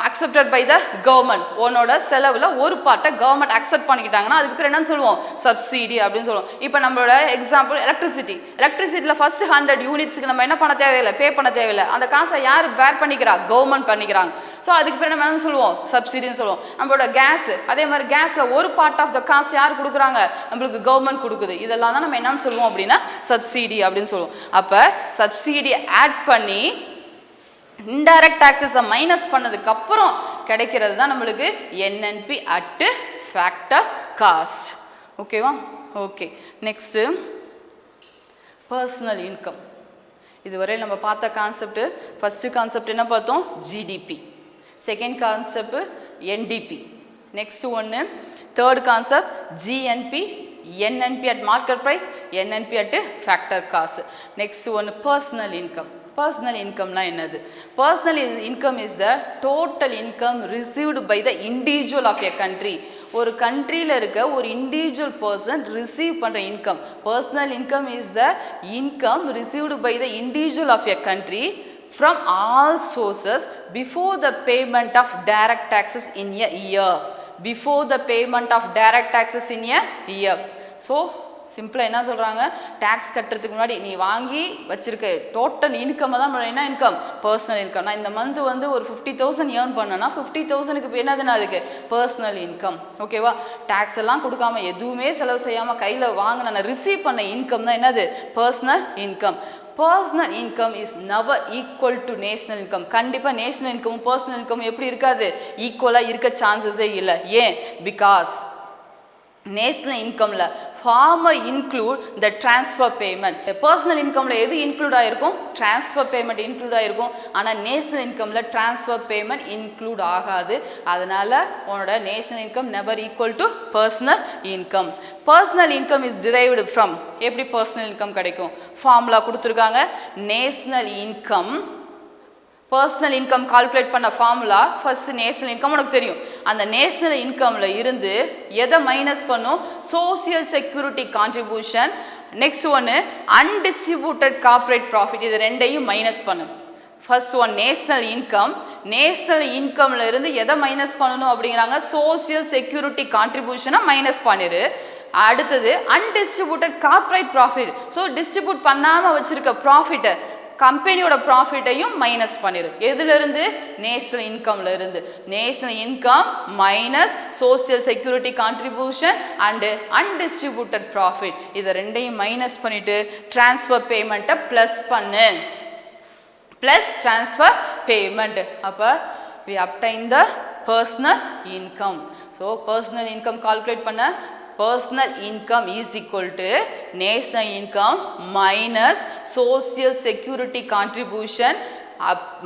accepted by the government. உன்னோட செலவில் ஒரு பார்ட்டை கவர்மெண்ட் அக்செப்ட் பண்ணிக்கிட்டாங்கன்னா அதுக்கு பேர் என்னன்னு சொல்லுவோம்? சப்சிடி அப்படின்னு சொல்லுவோம். இப்போ நம்மளோட எக்ஸாம்பிள் எலக்ட்ரிசிட்டியில் ஃபர்ஸ்ட் 100 யூனிட்ஸுக்கு நம்ம என்ன பண்ண தேவையில்லை? பே பண்ண தேவையில்லை. அந்த காசை யார் பேர் பண்ணிக்கிறா? கவர்மெண்ட் பண்ணிக்கிறாங்க. ஸோ அதுக்கு பேர் நம்ம என்ன சொல்லுவோம்? சப்சிடின்னு சொல்லுவோம். நம்மளோட கேஸ் அதே மாதிரி கேஸில் ஒரு பார்ட் ஆஃப் த காசு யார் கொடுக்குறாங்க? நம்மளுக்கு கவர்மெண்ட் கொடுக்குது. இதெல்லாம் தான் நம்ம என்னன்னு சொல்லுவோம் அப்படின்னா சப்சிடி அப்படின்னு சொல்லுவோம். அப்போ சப்சிடி ஆட் பண்ணி இன்டைரக்ட் டாக்ஸஸை மைனஸ் பண்ணதுக்கப்புறம் கிடைக்கிறது தான் நம்மளுக்கு என்என்பி அட் ஃபேக்டர் காஸ்ட். ஓகேவா? Okay, next personal income. இதுவரை நம்ம பார்த்த கான்செப்ட், ஃபர்ஸ்ட் கான்செப்ட் என்ன பார்த்தோம்? GDP. Second concept NDB. Next ஒன்று Third concept, GNP, NNP at market price, NNP at factor cost. Next one, personal income. Personal income na என்னது? Personal income is the total income received by the individual of a country. ஒரு கண்ட்ரியில் இருக்க ஒரு individual person receive பண்ணுற income. Personal income is the income received by the individual of a country from all sources before the payment of direct taxes in a year. Before the payment of direct taxes in a year. So சிம்பிளாக என்ன சொல்கிறாங்க, tax கட்டுறதுக்கு முன்னாடி நீ வாங்கி வச்சிருக்க total income தான் என்ன இன்கம், பர்சனல் இன்கம். நான் இந்த மந்த் வந்து ஒரு 50,000 ஏர்ன் பண்ணேன்னா 50,000க்கு என்னதுன்னா அதுக்கு பர்சனல் இன்கம். ஓகேவா, டேக்ஸ் எல்லாம் கொடுக்காம எதுவுமே செலவு செய்யாமல் கையில் வாங்கின நான் ரிசீவ் பண்ண இன்கம் தான் என்னது personal income. Personal income is never equal to national income. கண்டிப்பாக நேஷனல் இன்கமும் பர்சனல் இன்கமும் எப்படி இருக்காது, ஈக்குவலாக இருக்க சான்சஸே இல்லை. ஏன், பிகாஸ் நேஷனல் இன்கமில் former include the transfer payment. Personal இன்கமில் எது இன்க்ளூட் ஆகிருக்கும், ட்ரான்ஸ்ஃபர் பேமெண்ட் இன்க்ளூட் ஆகிருக்கும். ஆனால் நேஷனல் இன்கமில் ட்ரான்ஸ்ஃபர் பேமெண்ட் இன்க்ளூட் ஆகாது. அதனால் உன்னோட national income never equal to personal income. Personal income is derived from, எப்படி பர்சனல் இன்கம் கிடைக்கும், ஃபார்முலா கொடுத்துருக்காங்க. National income, personal income calculate பண்ண ஃபார்முலா ஃபர்ஸ்ட் நேஷனல் இன்கம் உனக்கு தெரியும். அந்த நேஷனல் இன்கமில் இருந்து எதை மைனஸ் பண்ணும், சோசியல் செக்யூரிட்டி கான்ட்ரிபியூஷன், நெக்ஸ்ட் ஒன்று அன்டிஸ்ட்ரிபியூட்டட் கார்பரேட் ப்ராஃபிட். இது ரெண்டையும் மைனஸ் பண்ணும். First one national income, national இன்கமில் இருந்து எதை மைனஸ் பண்ணணும் அப்படிங்கிறாங்க, சோசியல் செக்யூரிட்டி கான்ட்ரிபியூஷனை மைனஸ் பண்ணிடு. அடுத்தது undistributed corporate profit. So distribute பண்ணாமல் வச்சுருக்க ப்ராஃபிட்டை, கம்பெனியோட ப்ராஃபிட்டையும் மைனஸ் பண்ணிடு. எதுலேருந்து, நேஷனல் இன்கம்ல இருந்து. National income minus social security contribution and undistributed profit, இதை ரெண்டையும் மைனஸ் பண்ணிட்டு ட்ரான்ஸ்ஃபர் பேமெண்ட்டை ப்ளஸ் பண்ணு. Plus transfer payment. அப்போ we obtain the personal income. So personal income calculate பண்ண, personal income is equal to national income minus social security contribution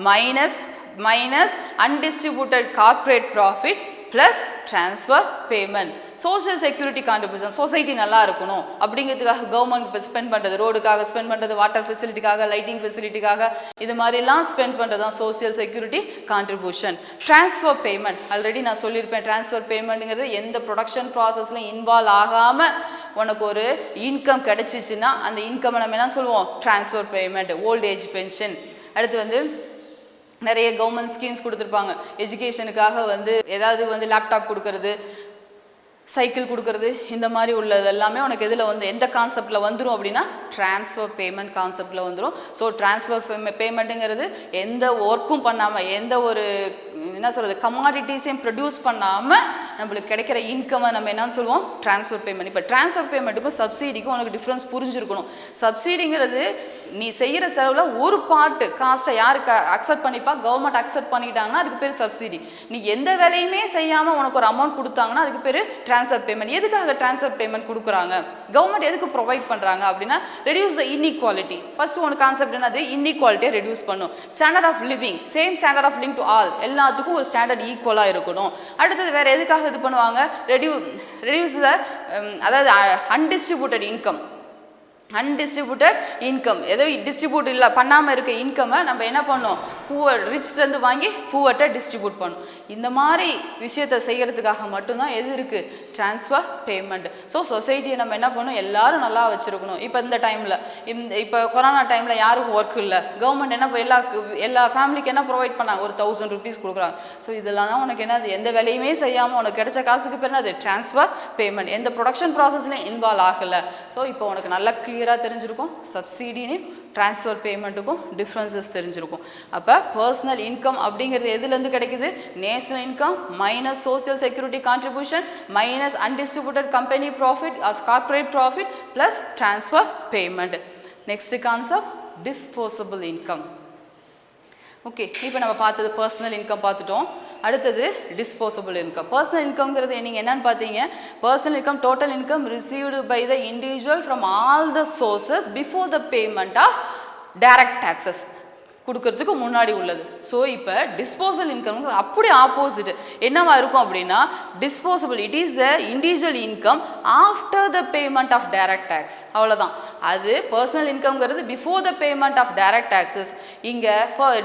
minus undistributed corporate profit plus transfer payment. Social security contribution, society நல்லா இருக்கணும் அப்படிங்கிறதுக்காக government spend பண்ணுறது, ரோடுக்காக spend பண்ணுறது, water ஃபெசிலிட்டிக்காக, lighting ஃபெசிலிட்டிக்காக, இது மாதிரிலாம் spend பண்ணுறது தான் social security contribution. Transfer payment already நான் சொல்லியிருப்பேன். ட்ரான்ஸ்ஃபர் பேமெண்ட்டுங்கிறது எந்த ப்ரொடக்ஷன் ப்ராசஸ்லையும் இன்வால்வ் ஆகாமல் உனக்கு ஒரு இன்கம் கிடச்சிச்சின்னா அந்த இன்கம் நம்ம என்ன சொல்லுவோம், transfer payment. Old age pension, அடுத்து வந்து நிறைய கவர்மெண்ட் ஸ்கீம்ஸ் கொடுத்துருப்பாங்க. எஜுகேஷனுக்காக வந்து ஏதாவது வந்து லேப்டாப் கொடுக்கறது, சைக்கிள் கொடுக்கறது, இந்த மாதிரி உள்ளது எல்லாமே உனக்கு எதில் வந்து எந்த கான்செப்டில் வந்துடும் அப்படின்னா ட்ரான்ஸ்ஃபர் பேமெண்ட் கான்செப்டில் வந்துடும். ஸோ ட்ரான்ஸ்ஃபர் பேமெண்ட்டுங்கிறது எந்த ஒர்க்கும் பண்ணாமல், எந்த ஒரு என்ன சொல்கிறது கமாடிட்டிஸையும் ப்ரொடியூஸ் பண்ணாமல் நம்மளுக்கு கிடைக்கிற இன்கம்மை நம்ம என்னன்னு சொல்லுவோம், ட்ரான்ஸ்ஃபர் பேமெண்ட். இப்போ ட்ரான்ஸ்ஃபர் பேமெண்ட்டுக்கும் சப்சிடிக்கும் உனக்கு டிஃப்ரென்ஸ் புரிஞ்சிருக்கணும். சப்சிடிங்கிறது நீ செய்கிற செலவில் ஒரு பார்ட்டு காஸ்ட்டை யாருக்கு அக்செப்ட் பண்ணிப்பா, கவர்மெண்ட் அக்செப்ட் பண்ணிட்டாங்கன்னா அதுக்கு பேர் சப்சிடி. நீ எந்த வேலையுமே செய்யாமல் உனக்கு ஒரு அமௌண்ட் கொடுத்தாங்கன்னா அதுக்கு பேர் ட்ரான்ஸ்ஃபர் பேமெண்ட். எதுக்காக ட்ரான்ஸ்ஃபர் பேமெண்ட் கொடுக்குறாங்க, கவர்மெண்ட் எதுக்கு ப்ரொவைட் பண்ணுறாங்க அப்படின்னா reduce the inequality. First one concept என்னது, இன்இக்வாலிட்டியை ரெடியூஸ் பண்ணும். Standard of living, same standard of living to all, எல்லாத்துக்கும் ஒரு ஸ்டாண்டர்ட் ஈக்குவலாக இருக்கணும். அடுத்தது வேறு எதுக்காக இது பண்ணுவாங்க, ரெடியூஸ் த அதாவது அன்டிஸ்ட்ரிபியூட்டட் இன்கம். அன்டிஸ்ட்ரிபியூட்டட் இன்கம், ஏதோ டிஸ்ட்ரிபியூட் இல்லை பண்ணாமல் இருக்க இன்கம்மை நம்ம என்ன பண்ணோம், பூவர் ரிச்லேருந்து வாங்கி பூவர்கிட்ட டிஸ்ட்ரிபியூட் பண்ணோம். இந்த மாதிரி விஷயத்தை செய்கிறதுக்காக மட்டும்தான் எது இருக்குது, ட்ரான்ஸ்ஃபர் பேமெண்ட். ஸோ சொசைட்டியை நம்ம என்ன பண்ணணும், எல்லாரும் நல்லா வச்சுருக்கணும். இப்போ இந்த டைமில் இப்போ கொரோனா டைமில் யாருக்கும் ஒர்க் இல்லை, கவர்மெண்ட் என்ன எல்லா ஃபேமிலிக்கு என்ன ப்ரொவைட் பண்ணாங்க, ஒரு 1000 rupees கொடுக்குறாங்க. ஸோ இதெல்லாம் தான் உனக்கு என்னது, எந்த வேலையுமே செய்யாமல் உனக்கு கிடைச்ச காசுக்கு பேர் என்னது, ட்ரான்ஸ்ஃபர் பேமெண்ட். எந்த ப்ரொடக்ஷன் ப்ராசஸ்லையும் இன்வால்வ் ஆகலை. ஸோ இப்போ உனக்கு நல்லா கிளியராக தெரிஞ்சிருக்கும் சப்சிடியும் ட்ரான்ஸ்ஃபர் பேமெண்ட்டுக்கும் டிஃப்ரென்சஸ் தெரிஞ்சிருக்கும். அப்போ பர்சனல் இன்கம் அப்படிங்கிறது எதுலேருந்து கிடைக்குது, national income minus social security contribution minus undistributed company profit corporate profit plus transfer payment. Next concept disposable income. Okay, இப்போ நம்ம பார்த்தது பர்சனல் இன்கம் பார்த்துட்டோம். அடுத்தது டிஸ்போசபிள் இன்கம். பர்சனல் இன்கம்ங்கிறது நீங்கள் என்னன்னு பார்த்தீங்க, personal income total income received by the individual from all the sources before the payment of direct taxes. கொடுக்கறதுக்கு முன்னாடி உள்ளது. ஸோ இப்போ டிஸ்போசல் இன்கம் அப்படி ஆப்போசிட் என்னவா இருக்கும் அப்படின்னா disposable it is the individual income after the payment of direct tax. அவ்வளோதான். அது பர்சனல் இன்கம்ங்கிறது before the payment of direct taxes. இங்கே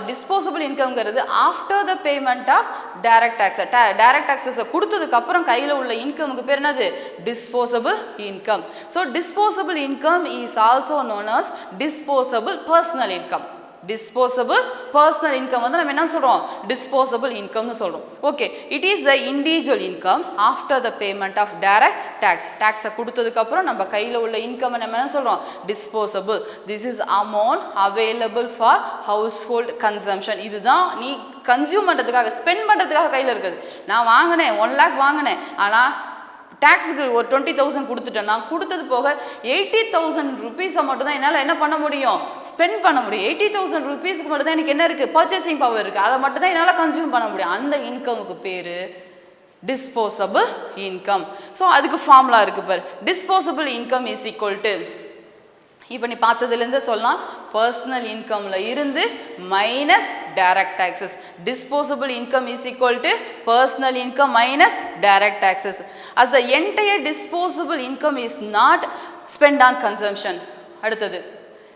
டிஸ்போசபிள் இன்கம்ங்கிறது after the payment of direct tax. Direct டேக்ஸஸை கொடுத்ததுக்கு அப்புறம் கையில் உள்ள இன்கமுக்கு பேர் என்னது? Disposable income. So disposable income is also known as disposable personal income. Disposable personal income வந்து நம்ம என்ன சொல்கிறோம்? டிஸ்போசபிள் இன்கம்னு சொல்கிறோம். Okay, it is the individual income after the payment of direct tax. டேக்ஸை கொடுத்ததுக்கப்புறம் நம்ம கையில் உள்ள இன்கம் நம்ம என்ன சொல்கிறோம்? Disposable. This is amount available for household consumption. இதுதான் நீ கன்சியூம் பண்ணுறதுக்காக ஸ்பெண்ட் பண்ணுறதுக்காக கையில் இருக்குது. நான் வாங்கினேன் 1 lakh வாங்கினேன், ஆனால் டேக்ஸுக்கு ஒரு 20,000 கொடுத்துட்டேன். நான் கொடுத்தது போக 80,000 ருபீஸை மட்டும் தான் என்னால் என்ன பண்ண முடியும்? ஸ்பெண்ட் பண்ண முடியும். 80,000 ருபீஸ்க்கு மட்டும் தான் எனக்கு என்ன இருக்குது? பர்ச்சேசிங் பவர் இருக்குது. அதை மட்டும் தான் என்னால் கன்சியூம் பண்ண முடியும். அந்த இன்கமுக்கு பேர் டிஸ்போசபிள் இன்கம். ஸோ அதுக்கு ஃபார்முலா இருக்குது பாரு. Disposable income is equal to, இப்போ நீ பார்த்ததுலேருந்து சொல்லலாம், பர்சனல் இன்கமில் இருந்து minus direct taxes. Disposable income is equal to personal income minus direct taxes. As the entire disposable income is not spend on consumption. அடுத்தது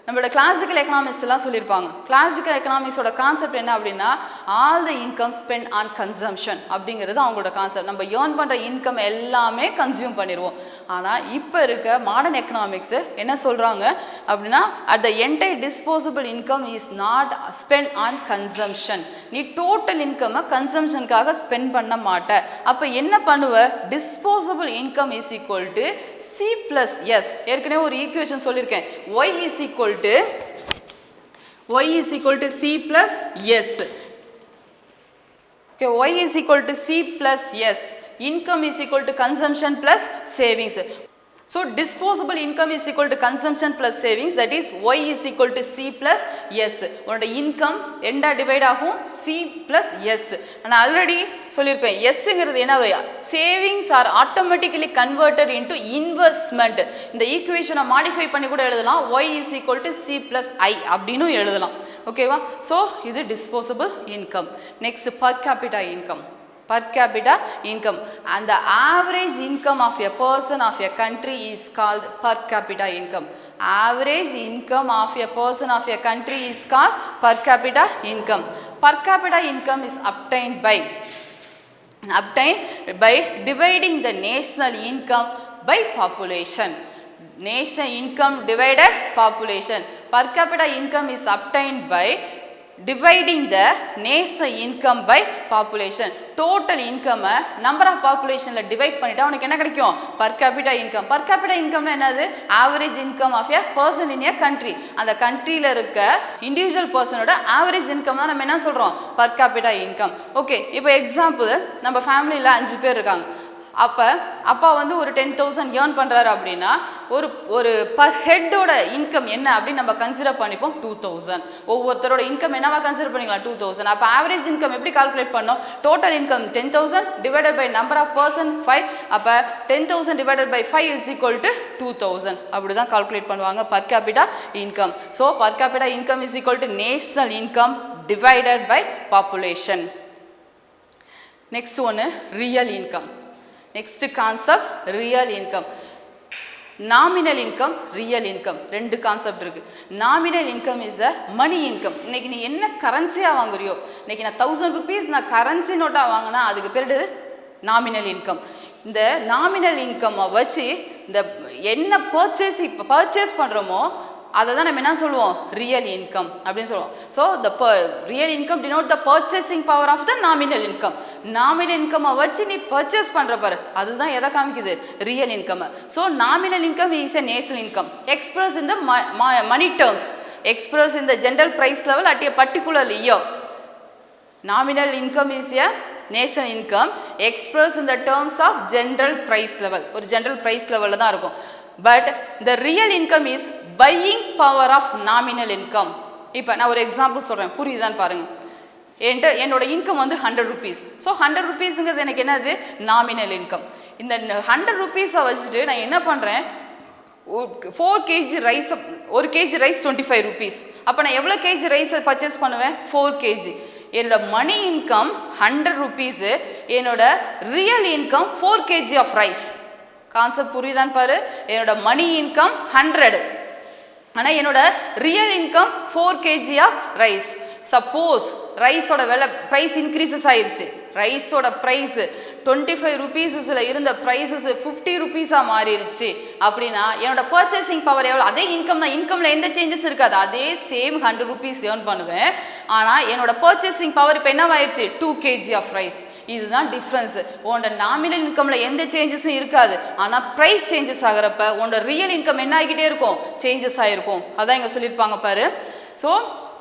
நம்மளோட கிளாசிக்கல் எக்கனாமிக்ஸ் எல்லாம் சொல்லியிருப்பாங்க. கிளாசிக்கல் எக்கனாமிக்ஸோட கான்செப்ட் என்ன அப்படின்னா all the income spend on consumption அப்படிங்கிறது அவங்களோட concept. நம்ம earn பண்ணுற இன்கம் எல்லாமே கன்சியூம் பண்ணிடுவோம். ஆனால் இப்போ இருக்க மாடர்ன் எக்கனாமிக்ஸு என்ன சொல்கிறாங்க அப்படின்னா at the entire disposable income is not spend on consumption. நீ டோட்டல் இன்கம்மை கன்சம்ஷனுக்காக ஸ்பெண்ட் பண்ண மாட்ட. அப்போ என்ன பண்ணுவ? Disposable income is equal to C plus S. ஏற்கனவே ஒரு ஈக்குவேஷன் சொல்லியிருக்கேன். Y is equal to y is equal to c plus s. Okay, y is equal to c plus s. Income is equal to consumption plus savings. So disposable income is equal to consumption plus savings, that is y is equal to c plus s. உன்னோட income எண்டா divide ஆகும் c plus s. நான் already சொல்லியிருப்பேன் எஸ்ங்கிறது என்னவே savings are automatically converted into investment. இந்த ஈக்குவேஷனை modify பண்ணி கூட எழுதலாம். y is equal to c plus i அப்படின்னு எழுதலாம். ஓகேவா? ஸோ இது disposable income. Next per capita income. Per capita income, and the average income of a person of a country is called per capita income. Average income of a person of a country is called per capita income. Per capita income is obtained by dividing the national income by population. National income divided population. Per capita income is obtained by dividing the national income by population. Total income number of population la divide பண்ணிட்டா உனக்கு என்ன கிடைக்கும்? per capita income. per capita income என்னது? average income of a person in a country. அந்த countryல இருக்க individual personோட average income தான் நம்ம என்ன சொல்றோம்? per capita income. ஓகே, இப்போ எக்ஸாம்பிள் நம்ம ஃபேமிலியில் 5 பேர் இருக்காங்க. அப்பா வந்து ஒரு 10,000 ஏர்ன் பண்ணுறாரு அப்படின்னா ஒரு பர் ஹெட்டோட இன்கம் என்ன அப்படின்னு நம்ம கன்சிடர் பண்ணிப்போம் 2,000. ஒவ்வொருத்தரோட இன்கம் என்னவா கன்சிடர் பண்ணிக்கலாம்? 2,000. அப்போ ஆவரேஜ் இன்கம் எப்படி கால்குலேட் பண்ணோம்? Total income 10,000 divided by number of person 5. அப்போ 10,000 divided by 5 is equal to 2,000. அப்படி தான் கால்குலேட் பண்ணுவாங்க per capita income. So per capita income is equal to national income divided by population. Next ஒன்று real income. Next concept real income. Nominal income, real income. ரெண்டு concept இருக்கு. Nominal income is the money income. இன்னைக்கு நீ என்ன கரன்சியா வாங்குறியோ, இன்னைக்கு நான் 1000 rupees நான் currency NOTA வாங்கினா அதுக்கு பேரு நாமினல் இன்கம். இந்த நாமினல் இன்கம் வச்சு இந்த என்ன பர்ச்சேஸ் பண்றோமோ அதை தான் நம்ம என்ன சொல்லுவோம்? ரியல் இன்கம் அப்படின்னு சொல்லுவோம். So the real income denote the purchasing power of the nominal income. Nominal income வச்சு நீ பர்ச்சேஸ் பண்ணுற பாரு, அதுதான் எதை காமிக்குது? Real income. So nominal income is a national income express in the money terms, express in the general price level at a particular year. Nominal income is a national income express in the terms of general price level. ஒரு general price லெவலில் தான் இருக்கும். But the real income is buying power of nominal income. இப்போ நான் ஒரு example சொல்கிறேன், புரியுதான்னு பாருங்கள். என்னோட இன்கம் வந்து 100 rupees. ஸோ 100 rupeesங்கிறது எனக்கு என்னது? Nominal income. இந்த 100 rupeesஸை வச்சுட்டு நான் என்ன பண்ணுறேன்? 4 kg rice, 1 kg rice 25 rupees. அப்போ நான் எவ்வளோ கேஜி ரைஸ் பர்ச்சேஸ் பண்ணுவேன்? 4 kg. என்னோட மணி இன்கம் 100 rupees, என்னோட real income 4 kg of rice. Concept புரியுதான்னு பாரு. என்னோட மணி இன்கம் 100, ஆனால் என்னோட real income 4 kg of rice. Suppose ரைஸோட விலை ப்ரைஸ் இன்க்ரீசஸ் ஆயிடுச்சு, ரைஸோட ப்ரைஸ் 25 rupeesல இருந்த ப்ரைஸஸ் 50 rupeesஆ மாறிடுச்சு அப்படின்னா என்னோட பர்ச்சேசிங் பவர் எவ்வளோ? அதே இன்கம் தான், இன்கமில் எந்த சேஞ்சஸ் இருக்காது, அதே சேம் 100 rupees ஏர்ன் பண்ணுவேன். ஆனால் என்னோட பர்ச்சேசிங் பவர் இப்போ என்னவாயிடுச்சு? 2 kg ஆஃப் ரைஸ். இதுதான் டிஃப்ரென்ஸ். உன்னோட நாமினல் இன்கமில் எந்த சேஞ்சஸும் இருக்காது, ஆனால் ப்ரைஸ் சேஞ்சஸ் ஆகிறப்ப உன்னோட ரியல் இன்கம் என்ன ஆகிட்டே இருக்கும்? சேஞ்சஸ் ஆகிருக்கும். அதான் இங்கே சொல்லியிருப்பாங்க பாரு. So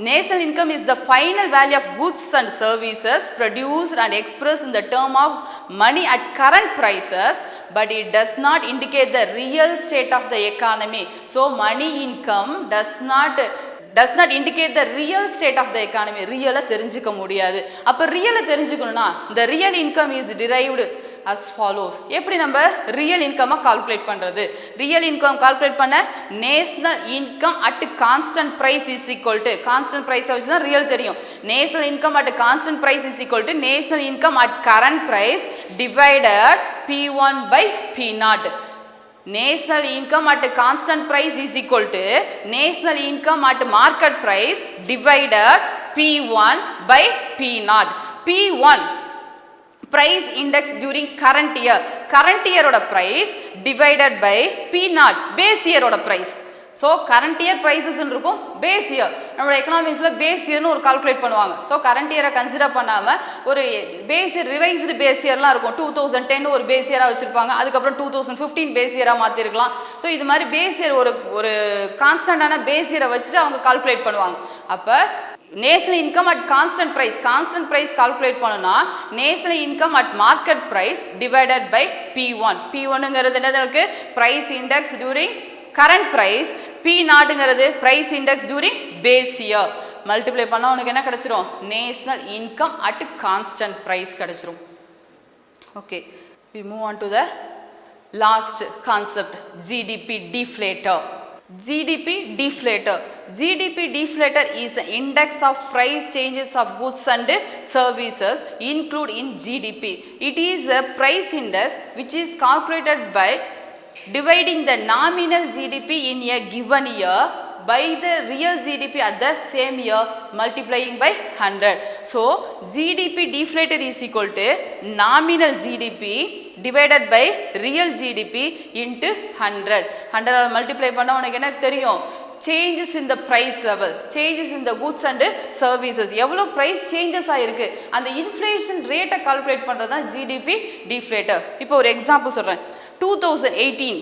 national income is the final value of goods and services produced and expressed in the term of money at current prices, but it does not indicate the real state of the economy. So money income does not indicate the real state of the economy. Real தெரிஞ்சுக்க முடியாது. அப்போ ரியலை தெரிஞ்சுக்கணும்னா the real income is derived as follows. எப்படி நம்ம real இன்கம்மை calculate பண்ணுறது? Real income calculate பண்ண national income at constant price is equal to, constant ப்ரைஸை வச்சு தான் ரியல் தெரியும். National income at constant price is equal to national income at current price divided P1 by P0. National income at constant price is equal to national income at market price divided P1 by P0. P1 price index during current year oda price divided by P0 base year oda price. So current year prices இருக்கும், base year நம்மளோட எக்கனாமிக்ஸில் base இயர்னு ஒரு calculate பண்ணுவாங்க. So current இயரை consider பண்ணாமல் ஒரு base year, revised base இயர்லாம் இருக்கும். 2010 ஒரு base இயராக வச்சுருப்பாங்க, அதுக்கப்புறம் 2015 பேஸ் இயராக மாற்றிருக்கலாம். ஸோ இது மாதிரி பேஸ் இயர் ஒரு கான்ஸ்டன்டான பேஸ் இயரை வச்சுட்டு அவங்க கால்குலேட் பண்ணுவாங்க. அப்போ national income at constant price calculate பண்ணோம்னா national income at market price divided by P1. P1ங்கிறது என்னது? இருக்குது price index during current price. P0ங்கிறது price index during base year. Multiply பண்ணால் உனக்கு என்ன கிடைச்சிரும்? National income at constant price கிடைச்சிரும். Okay, we move on to the last concept, GDP deflator. GDP deflator. GDP deflator is an index of price changes of goods and services included in GDP. It is a price index which is calculated by dividing the nominal GDP in a given year by the real GDP at the same year multiplying by 100. So GDP deflator is equal to nominal GDP divided by real GDP into 100. 100 multiply பண்ணா உனக்கு என்ன தெரியும்? changes in the price level, changes in the goods and services. எவ்வளோ price changes ஆயிருக்கு, அந்த inflation rate calculate பண்ணுறது தான் GDP deflator. இப்போ ஒரு எக்ஸாம்பிள் சொல்கிறேன். 2018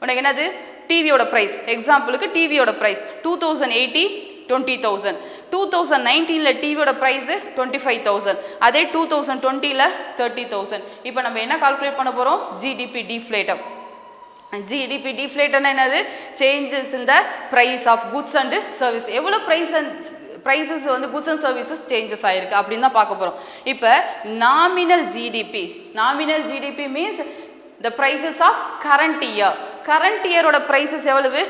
உனக்கு என்னது? டிவியோட ப்ரைஸ், எக்ஸாம்பிளுக்கு டிவியோட ப்ரைஸ் 2018 20,000. 2019 டிவியோட ப்ரைஸு 25,000. அதே 2020 30,000. இப்போ நம்ம என்ன கால்குலேட் பண்ண போகிறோம்? GDP deflator. ஜிடிபி டிஃப்ளேட்டர்னா என்னது? Changes in the price of goods and service. எவ்வளோ ப்ரைஸஸ் வந்து குட்ஸ் அண்ட் சர்வீசஸ் சேஞ்சஸ் ஆகிருக்கு அப்படின்னு தான் பார்க்க போகிறோம். இப்போ nominal GDP means the prices of current year oda prices எவ்வளவு?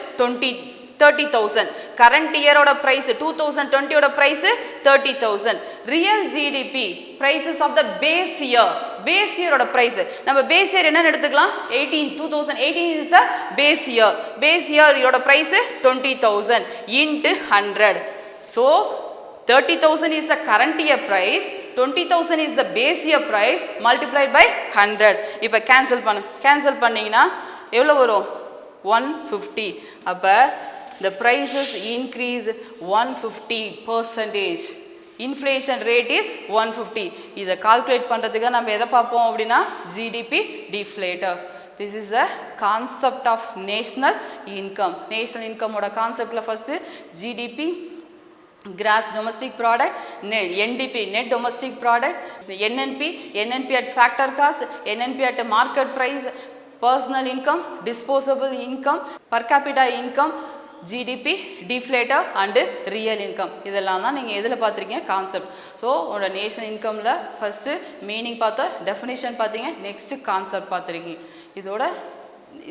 30,000. current year oda price 2020 oda price 30,000. real GDP prices of the base year oda price, நம்ம base year என்ன எடுத்துக்கலாம்? 2018 is the base year oda price 20,000 into 100. so 30,000 is the current year price, 20,000 is the base year price multiplied by 100. இப்போ cancel பண்ணிங்கன்னா எவ்வளோ வரும்? 150. அப்போ the prices increase 150%. inflation rate is 150. இதை calculate பண்ணுறதுக்கு நம்ம எதை பார்ப்போம் அப்படின்னா GDP deflator. This is the concept of national income. national income ஓட கான்செப்டில் first GDP, gross domestic product, NDP net domestic product, NNP at factor cost, NNP at market price, personal income, disposable income, per capita income, GDP deflator and real income. இதெல்லாம் தான் நீங்கள் எதில் பார்த்துருக்கீங்க? Concept. So உங்களோட national இன்கமில் first meaning பார்த்தா, definition பார்த்தீங்க, next concept பார்த்துருக்கீங்க. இதோட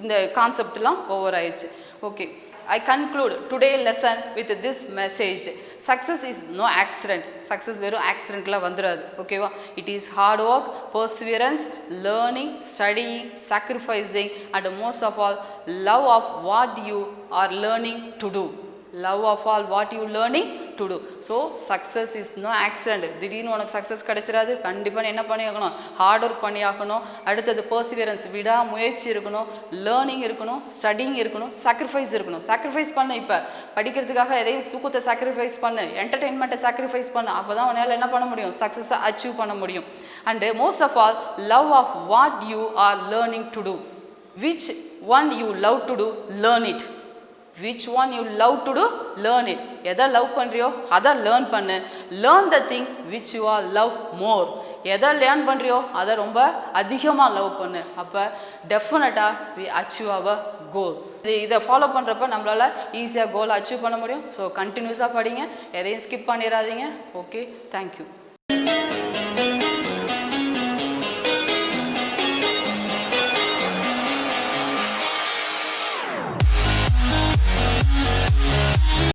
இந்த கான்செப்ட்லாம் ஓவர் ஆயிடுச்சு. Okay, I conclude today's lesson with this message. Success is no accident. Success வெறும் accidentல வந்துராது. ஓகேவா? It is hard work, perseverance, learning, studying, sacrificing, and most of all, love of what you are learning to do. Love of all what you learning to do. So success is no accident. திடீர்னு உனக்கு success கிடைச்சிடாது. கண்டிப்பாக என்ன பண்ணி ஆகணும்? Hard work பண்ணி ஆகணும். அடுத்தது perseverance, விடா முயற்சி இருக்கணும், லேர்னிங் இருக்கணும், ஸ்டடிங் இருக்கணும், சாக்ரிஃபைஸ் இருக்கணும். சாக்ரிஃபைஸ் பண்ண, இப்போ படிக்கிறதுக்காக எதையும் தூக்கத்தை சாக்ரிஃபைஸ் பண்ணு, என்டர்டெயின்மெண்ட்டை சாக்ரிஃபைஸ் பண்ணு. அப்போ தான் உன்னால் என்ன பண்ண முடியும்? சக்ஸஸை அச்சீவ் பண்ண முடியும். And most of all, love of what you are learning to do. Which one you love to do, learn it. Which one you love to do, learn it. எதை லவ் பண்ணுறியோ அதை லேர்ன் பண்ணு. Learn the thing which you are love more. எதை learn பண்ணுறியோ அதை ரொம்ப அதிகமாக love பண்ணு. அப்போ டெஃபினட்டாக வி அச்சீவ் அவர் கோல். இதை ஃபாலோ பண்ணுறப்ப நம்மளால் ஈஸியாக கோலை அச்சீவ் பண்ண முடியும். ஸோ கண்டினியூஸாக படிங்க, எதையும் ஸ்கிப் பண்ணிடாதீங்க. Okay, thank you.